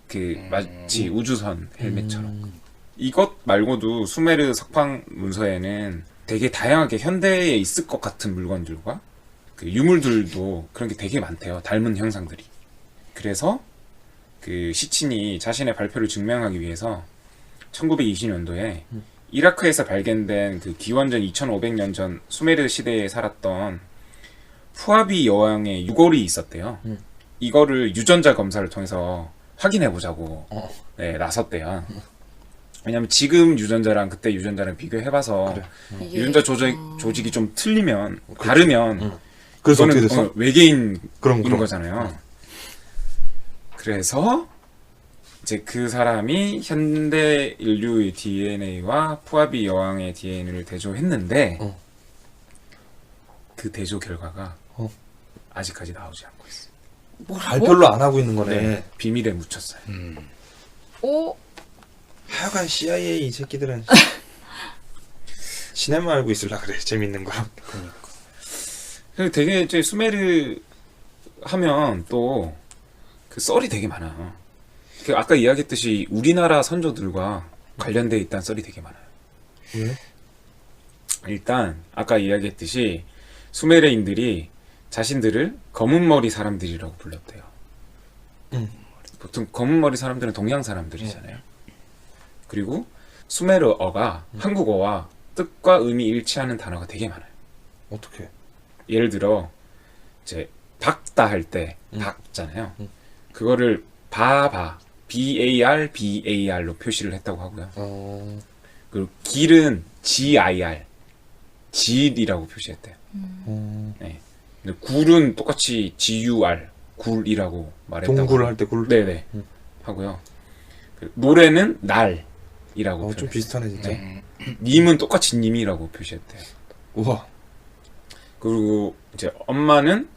Speaker 4: 그 마치 우주선 헬멧처럼. 이것 말고도 수메르 석판 문서에는 되게 다양하게 현대에 있을 것 같은 물건들과 그 유물들도 그런 게 되게 많대요. 닮은 형상들이. 그래서 그 시친이 자신의 발표를 증명하기 위해서 1920년도에 이라크에서 발견된 그 기원전 2500년 전 수메르 시대에 살았던 푸아비 여왕의 유골이 있었대요. 이거를 유전자 검사를 통해서 확인해 보자고 나섰대요. 왜냐면 지금 유전자랑 그때 유전자랑 비교해봐서
Speaker 1: 이게
Speaker 4: 유전자 조직이 좀 틀리면 다르면
Speaker 3: 그래서
Speaker 4: 그거는
Speaker 3: 어떻게 됐어?
Speaker 4: 외계인인
Speaker 3: 그럼.
Speaker 4: 거잖아요. 그래서 이제 그 사람이 현대 인류의 DNA와 푸아비 여왕의 DNA를 대조했는데 그 대조 결과가 아직까지 나오지 않고 있어요.
Speaker 1: 뭐라고?
Speaker 3: 발표를 안 하고 있는 거네.
Speaker 4: 비밀에 묻혔어요.
Speaker 1: 오,
Speaker 3: 하여간 CIA 이 새끼들은 시네마 알고 있으려 그래. 재밌는 거.
Speaker 4: 그리고 되게 이제 수메르 하면 또 그 썰이 되게 많아요. 그 아까 이야기했듯이 우리나라 선조들과 관련돼 있다는 썰이 되게 많아요.
Speaker 3: 왜?
Speaker 4: 일단 아까 이야기했듯이 수메르인들이 자신들을 검은 머리 사람들이라고 불렀대요. 보통 검은 머리 사람들은 동양 사람들이잖아요. 그리고 수메르어가 한국어와 뜻과 의미 일치하는 단어가 되게 많아요.
Speaker 3: 어떻게?
Speaker 4: 예를 들어 이제 박다 할 때 박잖아요. 그거를 바바 BAR로 표시를 했다고 하고요. 그리고 길은 GIR 질이라고 표시했대요. 네. 근데 굴은 똑같이 GUR 굴이라고 말했다고.
Speaker 3: 동굴 할 때 굴.
Speaker 4: 네네 하고요. 그 노래는 날이라고.
Speaker 3: 좀
Speaker 4: 표현했어요.
Speaker 3: 비슷하네 진짜.
Speaker 4: 네. 님은 똑같이 님이라고 표시했대요.
Speaker 3: 우와.
Speaker 4: 그리고 이제 엄마는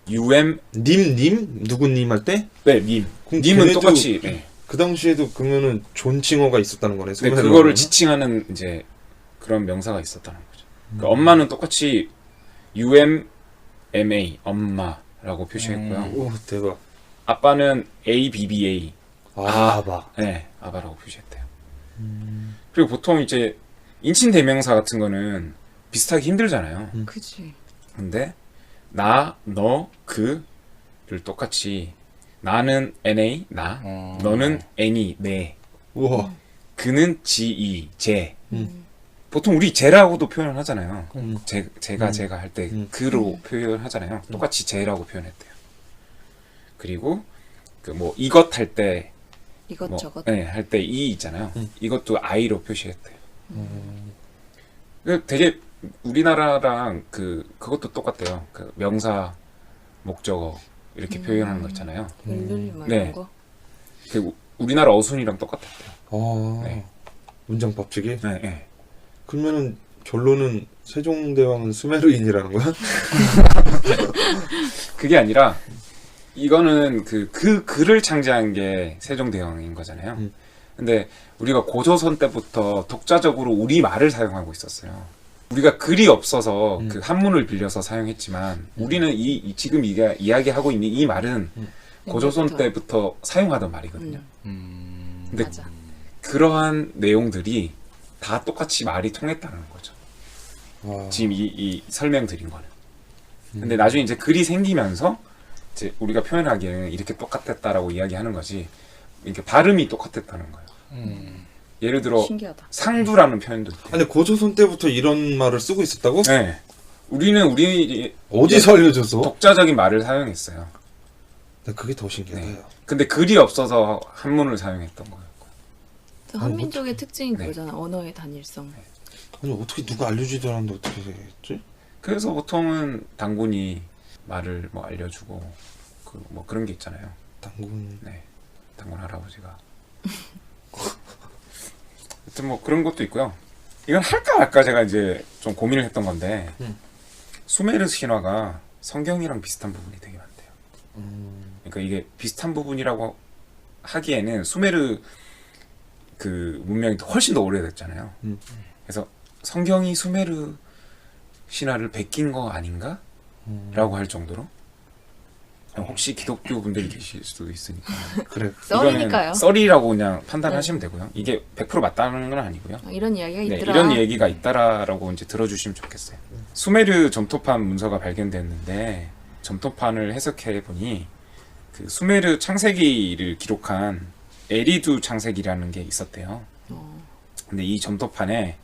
Speaker 4: UM.
Speaker 3: 님 누구님 할 때?
Speaker 4: 네, 님.
Speaker 3: 그럼
Speaker 4: 님은
Speaker 3: 걔네도
Speaker 4: 똑같이. 네.
Speaker 3: 그 당시에도 그러면은 존칭어가 있었다는 거네.
Speaker 4: 네,
Speaker 3: 수메르어는.
Speaker 4: 그거를 지칭하는 이제 그런 명사가 있었다는 거죠. 그러니까 엄마는 똑같이 UMMA 엄마라고 표시했고요.
Speaker 3: 오 대박.
Speaker 4: 아빠는 ABBA.
Speaker 3: 아바.
Speaker 4: 네, 아바라고 표시했대요. 그리고 보통 이제 인칭 대명사 같은 거는 비슷하기 힘들잖아요.
Speaker 1: 그치.
Speaker 4: 근데 나, 너, 그를 똑같이 나는 NA 나, 너는 NE 내,
Speaker 3: 우와.
Speaker 4: 그는 GE 제. 보통 우리 제라고도 표현을 하잖아요. 제가 할 때 그로 표현하잖아요. 똑같이 제라고 표현했대요. 그리고 그 뭐 이것 할 때
Speaker 1: 이것저것.
Speaker 4: 네, 할 때 이 있잖아요. 이것도 I로 표시했대요. 그 되게 우리나라랑 그것도 똑같대요. 그 명사, 목적어 이렇게 표현하는 거 있잖아요.
Speaker 1: 을룰 뭐
Speaker 4: 네.
Speaker 1: 이런 거.
Speaker 4: 그 우리나라 어순이랑 똑같았대요.
Speaker 3: 아.
Speaker 4: 네.
Speaker 3: 문장 법칙이?
Speaker 4: 네, 네.
Speaker 3: 그러면은 결론은 세종대왕은 수메르인이라는 거야?
Speaker 4: 그게 아니라 이거는 그 글을 창제한 게 세종대왕인 거잖아요. 근데 우리가 고조선 때부터 독자적으로 우리 말을 사용하고 있었어요. 우리가 글이 없어서 그 한문을 빌려서 사용했지만 우리는 지금 이야기하고 있는 이 말은 고조선 때부터 사용하던 말이거든요. 근데
Speaker 1: 맞아.
Speaker 4: 그러한 내용들이 다 똑같이 말이 통했다는 거죠.
Speaker 3: 와.
Speaker 4: 지금 이 설명드린 거는. 근데 나중에 이제 글이 생기면서 이제 우리가 표현하기에는 이렇게 똑같았다라고 이야기하는 거지. 이렇게 발음이 똑같았다는 거예요. 예를 들어
Speaker 1: 신기하다.
Speaker 4: 상두라는 표현도 있대요.
Speaker 3: 아니 고조선 때부터 이런 말을 쓰고 있었다고?
Speaker 4: 네. 우리
Speaker 3: 어디서 알려줬어?
Speaker 4: 독자적인 말을 사용했어요.
Speaker 3: 나 그게 더 신기하다.
Speaker 4: 네. 근데 글이 없어서 한문을 사용했던 거였고.
Speaker 1: 또 한민족의 특징이
Speaker 4: 네.
Speaker 1: 그거잖아. 언어의 단일성.
Speaker 3: 아니 어떻게 누가 알려주지도 않았는데 어떻게 했지?
Speaker 4: 그래서 보통은 당군이 말을 뭐 알려주고 뭐 그런 게 있잖아요.
Speaker 3: 당군.
Speaker 4: 네. 당군 할아버지가. 하여튼 뭐 그런 것도 있고요. 이건 할까 말까 제가 이제 좀 고민을 했던 건데 수메르 신화가 성경이랑 비슷한 부분이 되게 많대요. 그러니까 이게 비슷한 부분이라고 하기에는 수메르 그 문명이 훨씬 더 오래됐잖아요. 그래서 성경이 수메르 신화를 베낀 거 아닌가? 라고 할 정도로 혹시 기독교 분들이 계실 수도 있으니까
Speaker 3: 그래.
Speaker 1: 썰이니까요.
Speaker 4: 이거는 썰이라고 그냥 판단하시면 되고요. 이게 100% 맞다는 건 아니고요.
Speaker 1: 이런 이야기가
Speaker 4: 네,
Speaker 1: 있더라.
Speaker 4: 이런 얘기가 있다라고 이제 들어주시면 좋겠어요. 수메르 점토판 문서가 발견됐는데 점토판을 해석해 보니 그 수메르 창세기를 기록한 에리두 창세기라는 게 있었대요. 근데 이 점토판에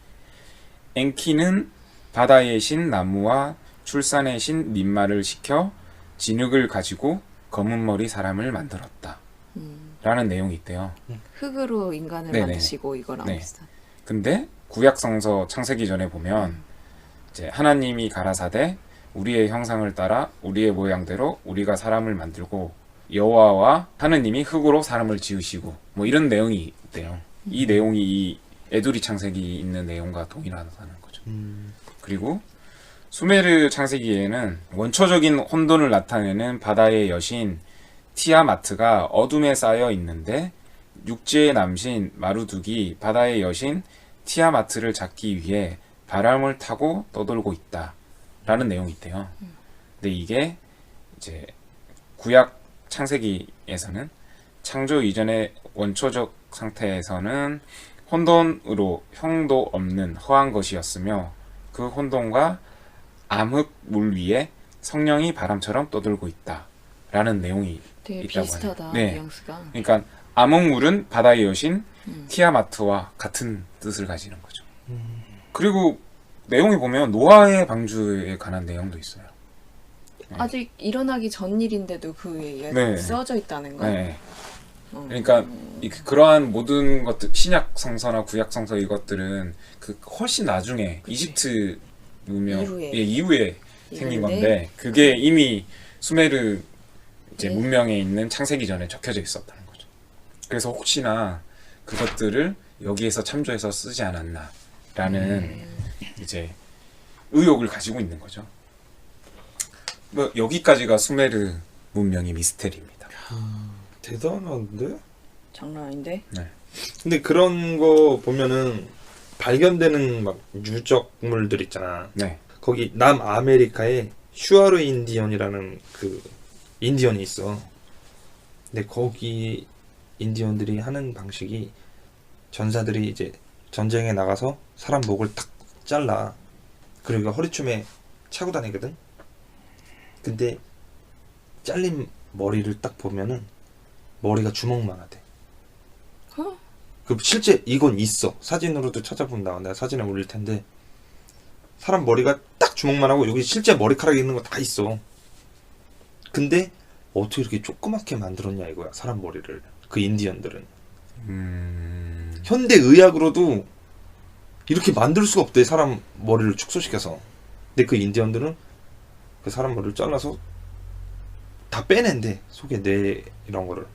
Speaker 4: 엔키는 바다의 신 나무와 출산의 신 닌마를 시켜 진흙을 가지고 검은 머리 사람을 만들었다. 라는 내용이 있대요.
Speaker 1: 흙으로 인간을
Speaker 4: 네네.
Speaker 1: 만드시고 이거랑
Speaker 4: 네.
Speaker 1: 비슷한.
Speaker 4: 근데 구약성서 창세기 전에 보면 이제 하나님이 가라사대 우리의 형상을 따라 우리의 모양대로 우리가 사람을 만들고 여호와와 하느님이 흙으로 사람을 지으시고 뭐 이런 내용이 있대요. 이 내용이 이 에두리 창세기 있는 내용과 동일하다는 거죠. 그리고 수메르 창세기에는 원초적인 혼돈을 나타내는 바다의 여신 티아마트가 어둠에 쌓여 있는데 육지의 남신 마루둑이 바다의 여신 티아마트를 잡기 위해 바람을 타고 떠돌고 있다 라는 내용이 있대요. 근데 이게 이제 구약 창세기에서는 창조 이전의 원초적 상태에서는 혼돈으로 형도 없는 허한 것이었으며 그 혼돈과 암흑 물 위에 성령이 바람처럼 떠돌고 있다 라는 내용이
Speaker 1: 되게
Speaker 4: 있다고
Speaker 1: 비슷하다.
Speaker 4: 하네요. 네.
Speaker 1: 뉘앙스가.
Speaker 4: 그러니까 암흑물은 바다의 여신 티아마트와 같은 뜻을 가지는 거죠. 그리고 내용이 보면 노아의 방주에 관한 내용도 있어요.
Speaker 1: 아직 일어나기 전 일인데도 그 얘기가
Speaker 4: 네.
Speaker 1: 써져 있다는 거.
Speaker 4: 네. 그러니까 그러한 모든 것들 신약 성서나 구약 성서 이것들은 그 훨씬 나중에 이집트 문명
Speaker 1: 이후에.
Speaker 4: 이후에 생긴
Speaker 1: 이후인데
Speaker 4: 건데 그게 이미 수메르 이제
Speaker 1: 네.
Speaker 4: 문명에 있는 창세기 전에 적혀져 있었다는 거죠. 그래서 혹시나 그것들을 여기에서 참조해서 쓰지 않았나라는 이제 의혹을 가지고 있는 거죠. 뭐 여기까지가 수메르 문명의 미스테리입니다.
Speaker 3: 대단한데?
Speaker 1: 장난 아닌데.
Speaker 4: 네.
Speaker 3: 근데 그런 거 보면은 발견되는 막 유적물들 있잖아.
Speaker 4: 네.
Speaker 3: 거기 남아메리카에 슈아르 인디언이라는 그 인디언이 있어. 근데 거기 인디언들이 하는 방식이 전사들이 이제 전쟁에 나가서 사람 목을 탁 잘라. 그리고 허리춤에 차고 다니거든. 근데 잘린 머리를 딱 보면은 머리가 주먹만 하대.
Speaker 1: 어?
Speaker 3: 그 실제 이건 있어. 사진으로도 찾아보면 나와. 내가 사진에 올릴 텐데 사람 머리가 딱 주먹만 하고 여기 실제 머리카락이 있는 거 다 있어. 근데 어떻게 이렇게 조그맣게 만들었냐 이거야. 사람 머리를. 그 인디언들은 현대 의학으로도 이렇게 만들 수가 없대. 사람 머리를 축소시켜서. 근데 그 인디언들은 그 사람 머리를 잘라서 다 빼낸대. 속에 뇌 이런 거를.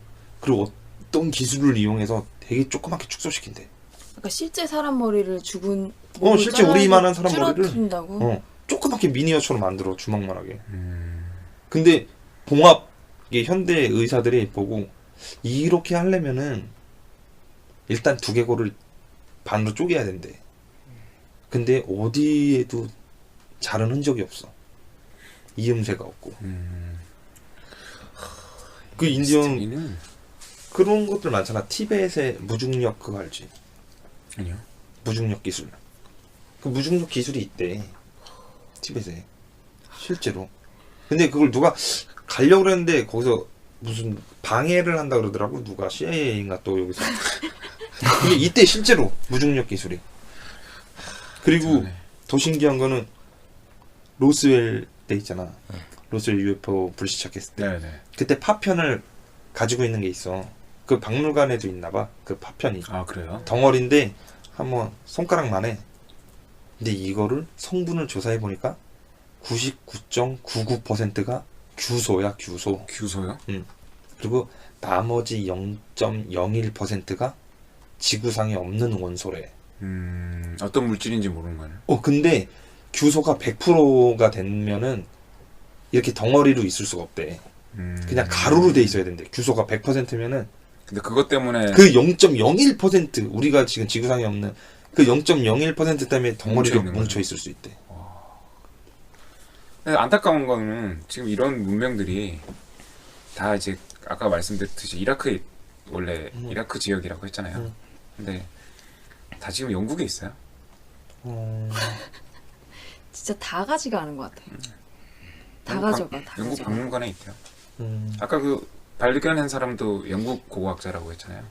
Speaker 3: 그리고 어떤 기술을 이용해서 되게 조그맣게 축소시킨대.
Speaker 1: 그러니까 실제 사람 머리를 죽은
Speaker 3: 실제 우리만한 사람 머리를
Speaker 1: 줄어든다고?
Speaker 3: 조그맣게 미니어처로 만들어. 주먹만 하게. 근데 봉합 이게 현대 의사들이 보고 이렇게 하려면은 일단 두개골을 반으로 쪼개야 된대. 근데 어디에도 자른 흔적이 없어. 이음새가 없고. 그 인디언
Speaker 4: 미스테리는
Speaker 3: 그런 것들 많잖아. 티벳의 무중력 그거 알지?
Speaker 4: 아니요.
Speaker 3: 무중력 기술. 그 무중력 기술이 있대. 티벳에. 실제로. 근데 그걸 누가 가려고 그랬는데 거기서 무슨 방해를 한다 그러더라고. 누가 CIA인가 또 여기서. 이게 이때 실제로 무중력 기술이. 그리고
Speaker 4: 네.
Speaker 3: 더 신기한 거는 로스웰 때 있잖아. 로스웰 UFO 불시착했을 때.
Speaker 4: 네네.
Speaker 3: 그때 파편을 가지고 있는 게 있어. 그 박물관에도 있나 봐. 그 파편이.
Speaker 4: 아 그래요?
Speaker 3: 덩어리인데 한번 손가락만 해. 근데 이거를 성분을 조사해 보니까 99.99%가 규소야, 규소.
Speaker 4: 규소요?
Speaker 3: 그리고 나머지 0.01%가 지구상에 없는 원소래.
Speaker 4: 어떤 물질인지 모르는 거네.
Speaker 3: 근데 규소가 100%가 되면은 이렇게 덩어리로 있을 수가 없대. 그냥 가루로 돼 있어야 된대. 규소가 100%면은
Speaker 4: 근데 그것 때문에
Speaker 3: 그 0.01% 우리가 지금 지구상에 없는 그 0.01% 때문에 덩어리로
Speaker 4: 뭉쳐 있는
Speaker 3: 뭉쳐 있을 수 있대.
Speaker 4: 근데 안타까운 거는 지금 이런 문명들이 다 이제 아까 말씀드렸듯이 이라크에 원래 이라크 지역이라고 했잖아요. 근데 다 지금 영국에 있어요.
Speaker 1: 진짜 다 가지가 않은 것 같아. 다
Speaker 4: 영국
Speaker 1: 가져가, 다
Speaker 4: 영국
Speaker 1: 가져가.
Speaker 4: 박물관에 있대요. 아까 그 발견한 사람도 영국 고고학자라고 했잖아요.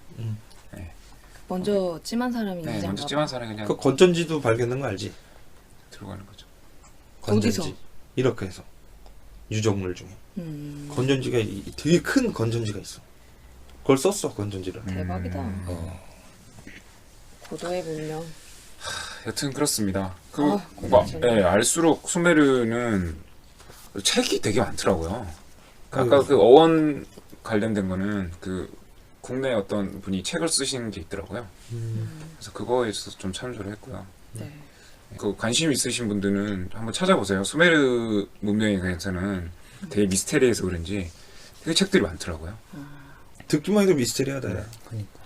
Speaker 1: 먼저 찜한 사람이
Speaker 4: 네,
Speaker 1: 있는지
Speaker 4: 먼저 찜한 사람이 그냥
Speaker 3: 그 건전지도 발견된 거 알지?
Speaker 4: 들어가는 거죠.
Speaker 3: 건전지.
Speaker 1: 어디서?
Speaker 3: 이렇게 해서 유적물 중에
Speaker 1: 음,
Speaker 3: 건전지가 되게 큰 건전지가 있어. 그걸 썼어 건전지를.
Speaker 1: 대박이다. 고도의 문명.
Speaker 4: 여튼 그렇습니다. 그
Speaker 1: 아,
Speaker 4: 네, 알수록 수메르는 책이 되게 많더라고요. 아까
Speaker 3: 아이고.
Speaker 4: 그 어원 관련된 거는 그 국내 어떤 분이 책을 쓰신 게 있더라고요. 그래서 그거에서 좀 참조를 했고요.
Speaker 1: 네.
Speaker 4: 그 관심 있으신 분들은 한번 찾아보세요. 수메르 문명에 대해서는 되게 미스테리해서 그런지 되게 책들이 많더라고요.
Speaker 3: 듣기만 해도 미스테리하다. 야.
Speaker 2: 그러니까.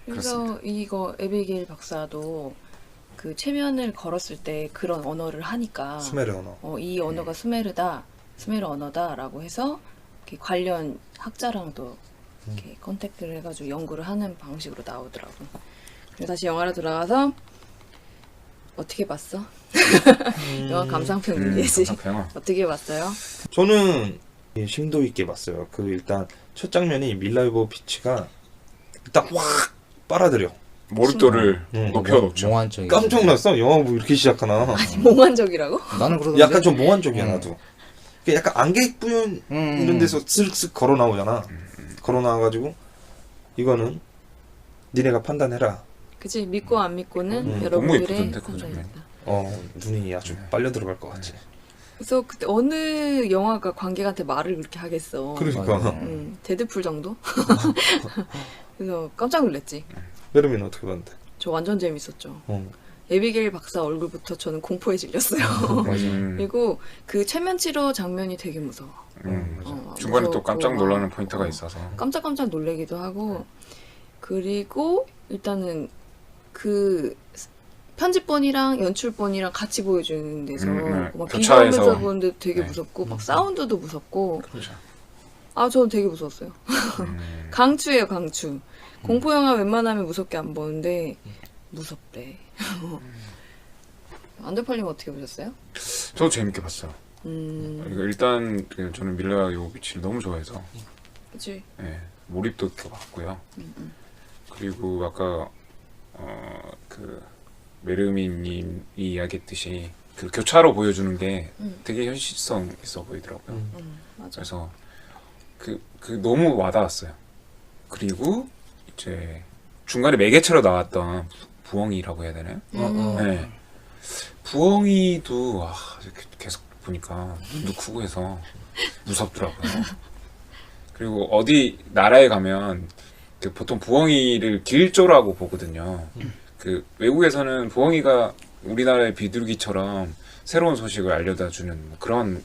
Speaker 1: 그래서 이거 에비게일 박사도 그 최면을 걸었을 때 그런 언어를 하니까
Speaker 3: 수메르 언어.
Speaker 1: 이 언어가 수메르 언어다라고 해서 이렇게 관련 학자랑도 이렇게 컨택트를 해가지고 연구를 하는 방식으로 나오더라고. 그리고 다시 영화로 돌아가서 어떻게 봤어? 영화 감상평 문제지.
Speaker 4: 감상평.
Speaker 1: 어떻게 봤어요?
Speaker 3: 저는 심도 있게 봤어요. 그 일단 첫 장면이 밀라 요보비치가 딱 확 빨아들여.
Speaker 4: 몰입도를
Speaker 3: 응.
Speaker 4: 높여놓죠.
Speaker 2: 몽환적인.
Speaker 3: 깜짝 놀랐어. 영화 뭐 이렇게 시작하나.
Speaker 1: 몽환적이라고?
Speaker 2: 나는 그러던데.
Speaker 3: 약간 좀 몽환적이야 나도. 그 약간 안개부연
Speaker 2: 음.
Speaker 3: 이런 데서 쓱쓱 걸어 나오잖아. 걸어 나와가지고 이거는 니네가 판단해라.
Speaker 1: 그치 믿고 안 믿고는
Speaker 3: 너무
Speaker 1: 여러분들의
Speaker 4: 예쁘던데, 그
Speaker 1: 판단입니다.
Speaker 3: 눈이 아주 빨려 들어갈 것 같지.
Speaker 1: 그래서 그때 어느 영화가 관객한테 말을 그렇게 하겠어.
Speaker 3: 그러니까.
Speaker 1: 데드풀 정도? 그래서 깜짝 놀랐지.
Speaker 3: 여름이는 어떻게 봤는데?
Speaker 1: 저 완전 재밌었죠. 에비게일 박사 얼굴부터 저는 공포에 질렸어요. 그리고 그 최면 치료 장면이 되게 무서워.
Speaker 4: 중간에 또 깜짝
Speaker 1: 무섭고
Speaker 4: 놀라는 포인트가 있어서.
Speaker 1: 깜짝깜짝 놀래기도 하고 그리고 일단은 그 편집본이랑 연출본이랑 같이 보여주는 데서 막
Speaker 4: 교차해서.
Speaker 1: 비교하면서 보는데 되게
Speaker 4: 네.
Speaker 1: 무섭고 막 사운드도 무섭고
Speaker 4: 그렇죠.
Speaker 1: 아 저는 되게 무서웠어요. 강추예요 강추. 공포영화 웬만하면 무섭게 안 보는데 무섭대. 안드팔님 어떻게 보셨어요?
Speaker 4: 저도 재밌게 봤어요. 이거 일단 그냥 저는 밀라 요비치를 너무 좋아해서
Speaker 1: 그치?
Speaker 4: 예, 몰입도 있게 봤고요. 그리고 아까 그 메르미님이 이야기했듯이 그 교차로 보여주는 게 되게 현실성 있어 보이더라고요.
Speaker 1: 맞아.
Speaker 4: 그래서 그 너무 와닿았어요. 그리고 이제 중간에 매개체로 나왔던 부엉이라고 해야 되나요? 네. 부엉이도 이렇게 계속 보니까 눈도 크고 해서 무섭더라고요. 그리고 어디 나라에 가면 그 보통 부엉이를 길조라고 보거든요. 그 외국에서는 부엉이가 우리나라의 비둘기처럼 새로운 소식을 알려다 주는 뭐 그런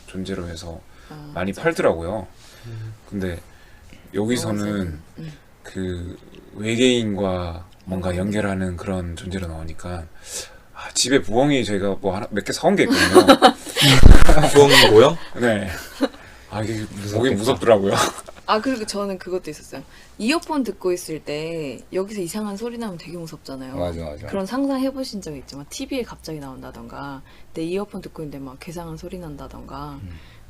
Speaker 4: 존재로 해서 많이 팔더라고요. 근데 여기서는 그 외계인과 뭔가 연결하는 그런 존재로 나오니까 집에 부엉이 제가 뭐 몇 개 사온 게 있거든요.
Speaker 3: 부엉이 모형?
Speaker 4: 네. 이게 보기 무섭더라고요.
Speaker 1: 그리고 저는 그것도 있었어요. 이어폰 듣고 있을 때 여기서 이상한 소리 나면 되게 무섭잖아요.
Speaker 2: 맞아.
Speaker 1: 그런 상상 해보신 적 있지만 TV에 갑자기 나온다던가 내 이어폰 듣고 있는데 막 괴상한 소리 난다던가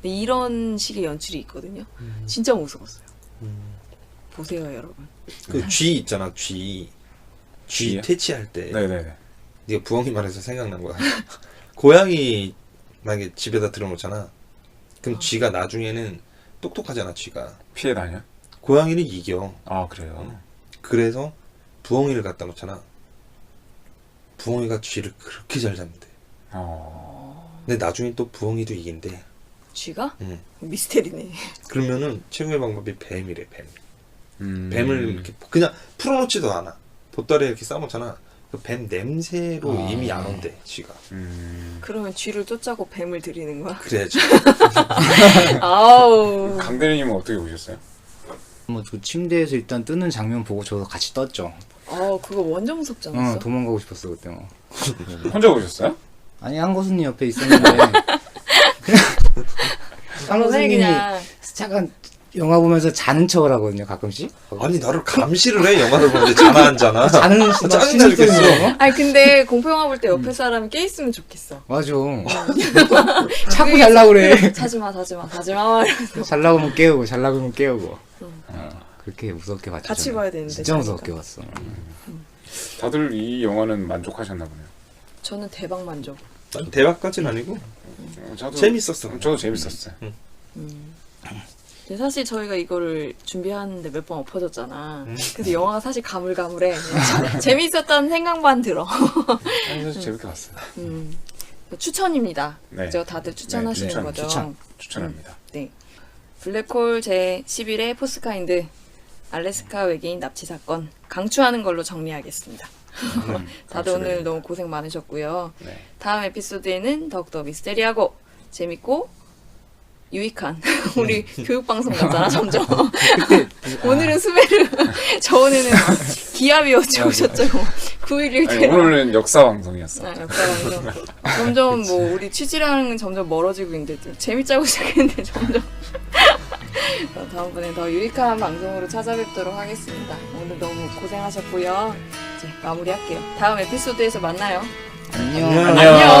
Speaker 1: 근데 이런 식의 연출이 있거든요. 진짜 무서웠어요. 보세요 여러분.
Speaker 3: 그 쥐 있잖아, 쥐. 쥐
Speaker 4: 쥐요?
Speaker 3: 퇴치할 때.
Speaker 4: 네네네.
Speaker 3: 네가 부엉이 말해서 생각난 거야. 고양이 만약에 집에다 들어놓잖아. 그럼 쥐가 나중에는 똑똑하잖아, 쥐가.
Speaker 4: 피해 다녀?
Speaker 3: 고양이를 이겨.
Speaker 4: 그래요?
Speaker 3: 그래서 부엉이를 갖다 놓잖아. 부엉이가 쥐를 그렇게 잘 잡는데. 근데 나중에 또 부엉이도 이긴대.
Speaker 1: 쥐가?
Speaker 3: 응.
Speaker 1: 미스테리네.
Speaker 3: 그러면은 최고의 방법이 뱀이래, 뱀. 뱀을 이렇게 그냥 풀어놓지도 않아. 보따리에 이렇게 싸놓잖아. 그 뱀 냄새로 이미 안 온대, 쥐가.
Speaker 1: 그러면 쥐를 쫓아고 뱀을 들이는 거야?
Speaker 3: 그래야지.
Speaker 1: 아우.
Speaker 4: 강대리님은 어떻게 보셨어요?
Speaker 2: 뭐 그 침대에서 일단 뜨는 장면 보고 저도 같이 떴죠.
Speaker 1: 그거 완전 무섭지 않았어?
Speaker 2: 도망가고 싶었어 그때 뭐.
Speaker 4: 혼자 보셨어요?
Speaker 2: 아니 한고수님 옆에 있었는데 한고수님이
Speaker 1: 그냥
Speaker 2: 잠깐 영화 보면서 자는 척을 하거든요 가끔씩.
Speaker 3: 아니, 나를 감시를 해, 영화를 보는데 잠 안 자나?
Speaker 2: 자는
Speaker 3: 짜증나 죽겠어.
Speaker 1: 아니 근데 공포영화 볼 때 옆에 사람이 깨 있으면 좋겠어.
Speaker 2: 맞아. 자꾸 잘라고 그래.
Speaker 1: 자지마 이러면서.
Speaker 2: 잘 나오면 깨우고 잘 나오면 깨우고. 그렇게 무섭게 봤죠.
Speaker 1: 같이
Speaker 2: 저는.
Speaker 1: 봐야 되는데,
Speaker 2: 진짜
Speaker 1: 자니까.
Speaker 2: 무섭게 봤어.
Speaker 4: 다들 이 영화는 만족하셨나 보네요.
Speaker 1: 저는 대박 만족.
Speaker 3: 난 대박까지는 아니고
Speaker 4: 저도
Speaker 3: 재밌었어.
Speaker 4: 저도 재밌었어요.
Speaker 1: 근데 사실 저희가 이거를 준비하는데 몇 번 엎어졌잖아. 그래서 영화가 사실 가물가물해. 재밌었다는 생각만 들어.
Speaker 4: 사실 재밌게 봤어요.
Speaker 1: 추천입니다.
Speaker 4: 네.
Speaker 1: 그죠? 다들 추천하시는
Speaker 4: 추천,
Speaker 1: 거죠.
Speaker 4: 추천합니다.
Speaker 1: 네. 블랙홀 제 11회 포스카인드 알래스카 외계인 납치 사건 강추하는 걸로 정리하겠습니다. 다들 오늘
Speaker 4: 강추드립니다.
Speaker 1: 너무 고생 많으셨고요.
Speaker 4: 네.
Speaker 1: 다음 에피소드에는 더욱더 미스테리하고 재밌고 유익한 우리 교육방송 같잖아 점점. 오늘은 수메르 저번에는 기합이었죠 오셨죠. 9.11
Speaker 4: 아니,
Speaker 1: 테러.
Speaker 4: 오늘은 역사 방송이었어.
Speaker 1: 역사방송. 점점 뭐 우리 취지랑은 점점 멀어지고 있는데 좀 재밌자고 시작했는데 점점 다음번에 더 유익한 방송으로 찾아뵙도록 하겠습니다. 오늘 너무 고생하셨고요. 이제 마무리할게요. 다음 에피소드에서 만나요.
Speaker 2: 안녕.
Speaker 3: 안녕.
Speaker 4: 안녕.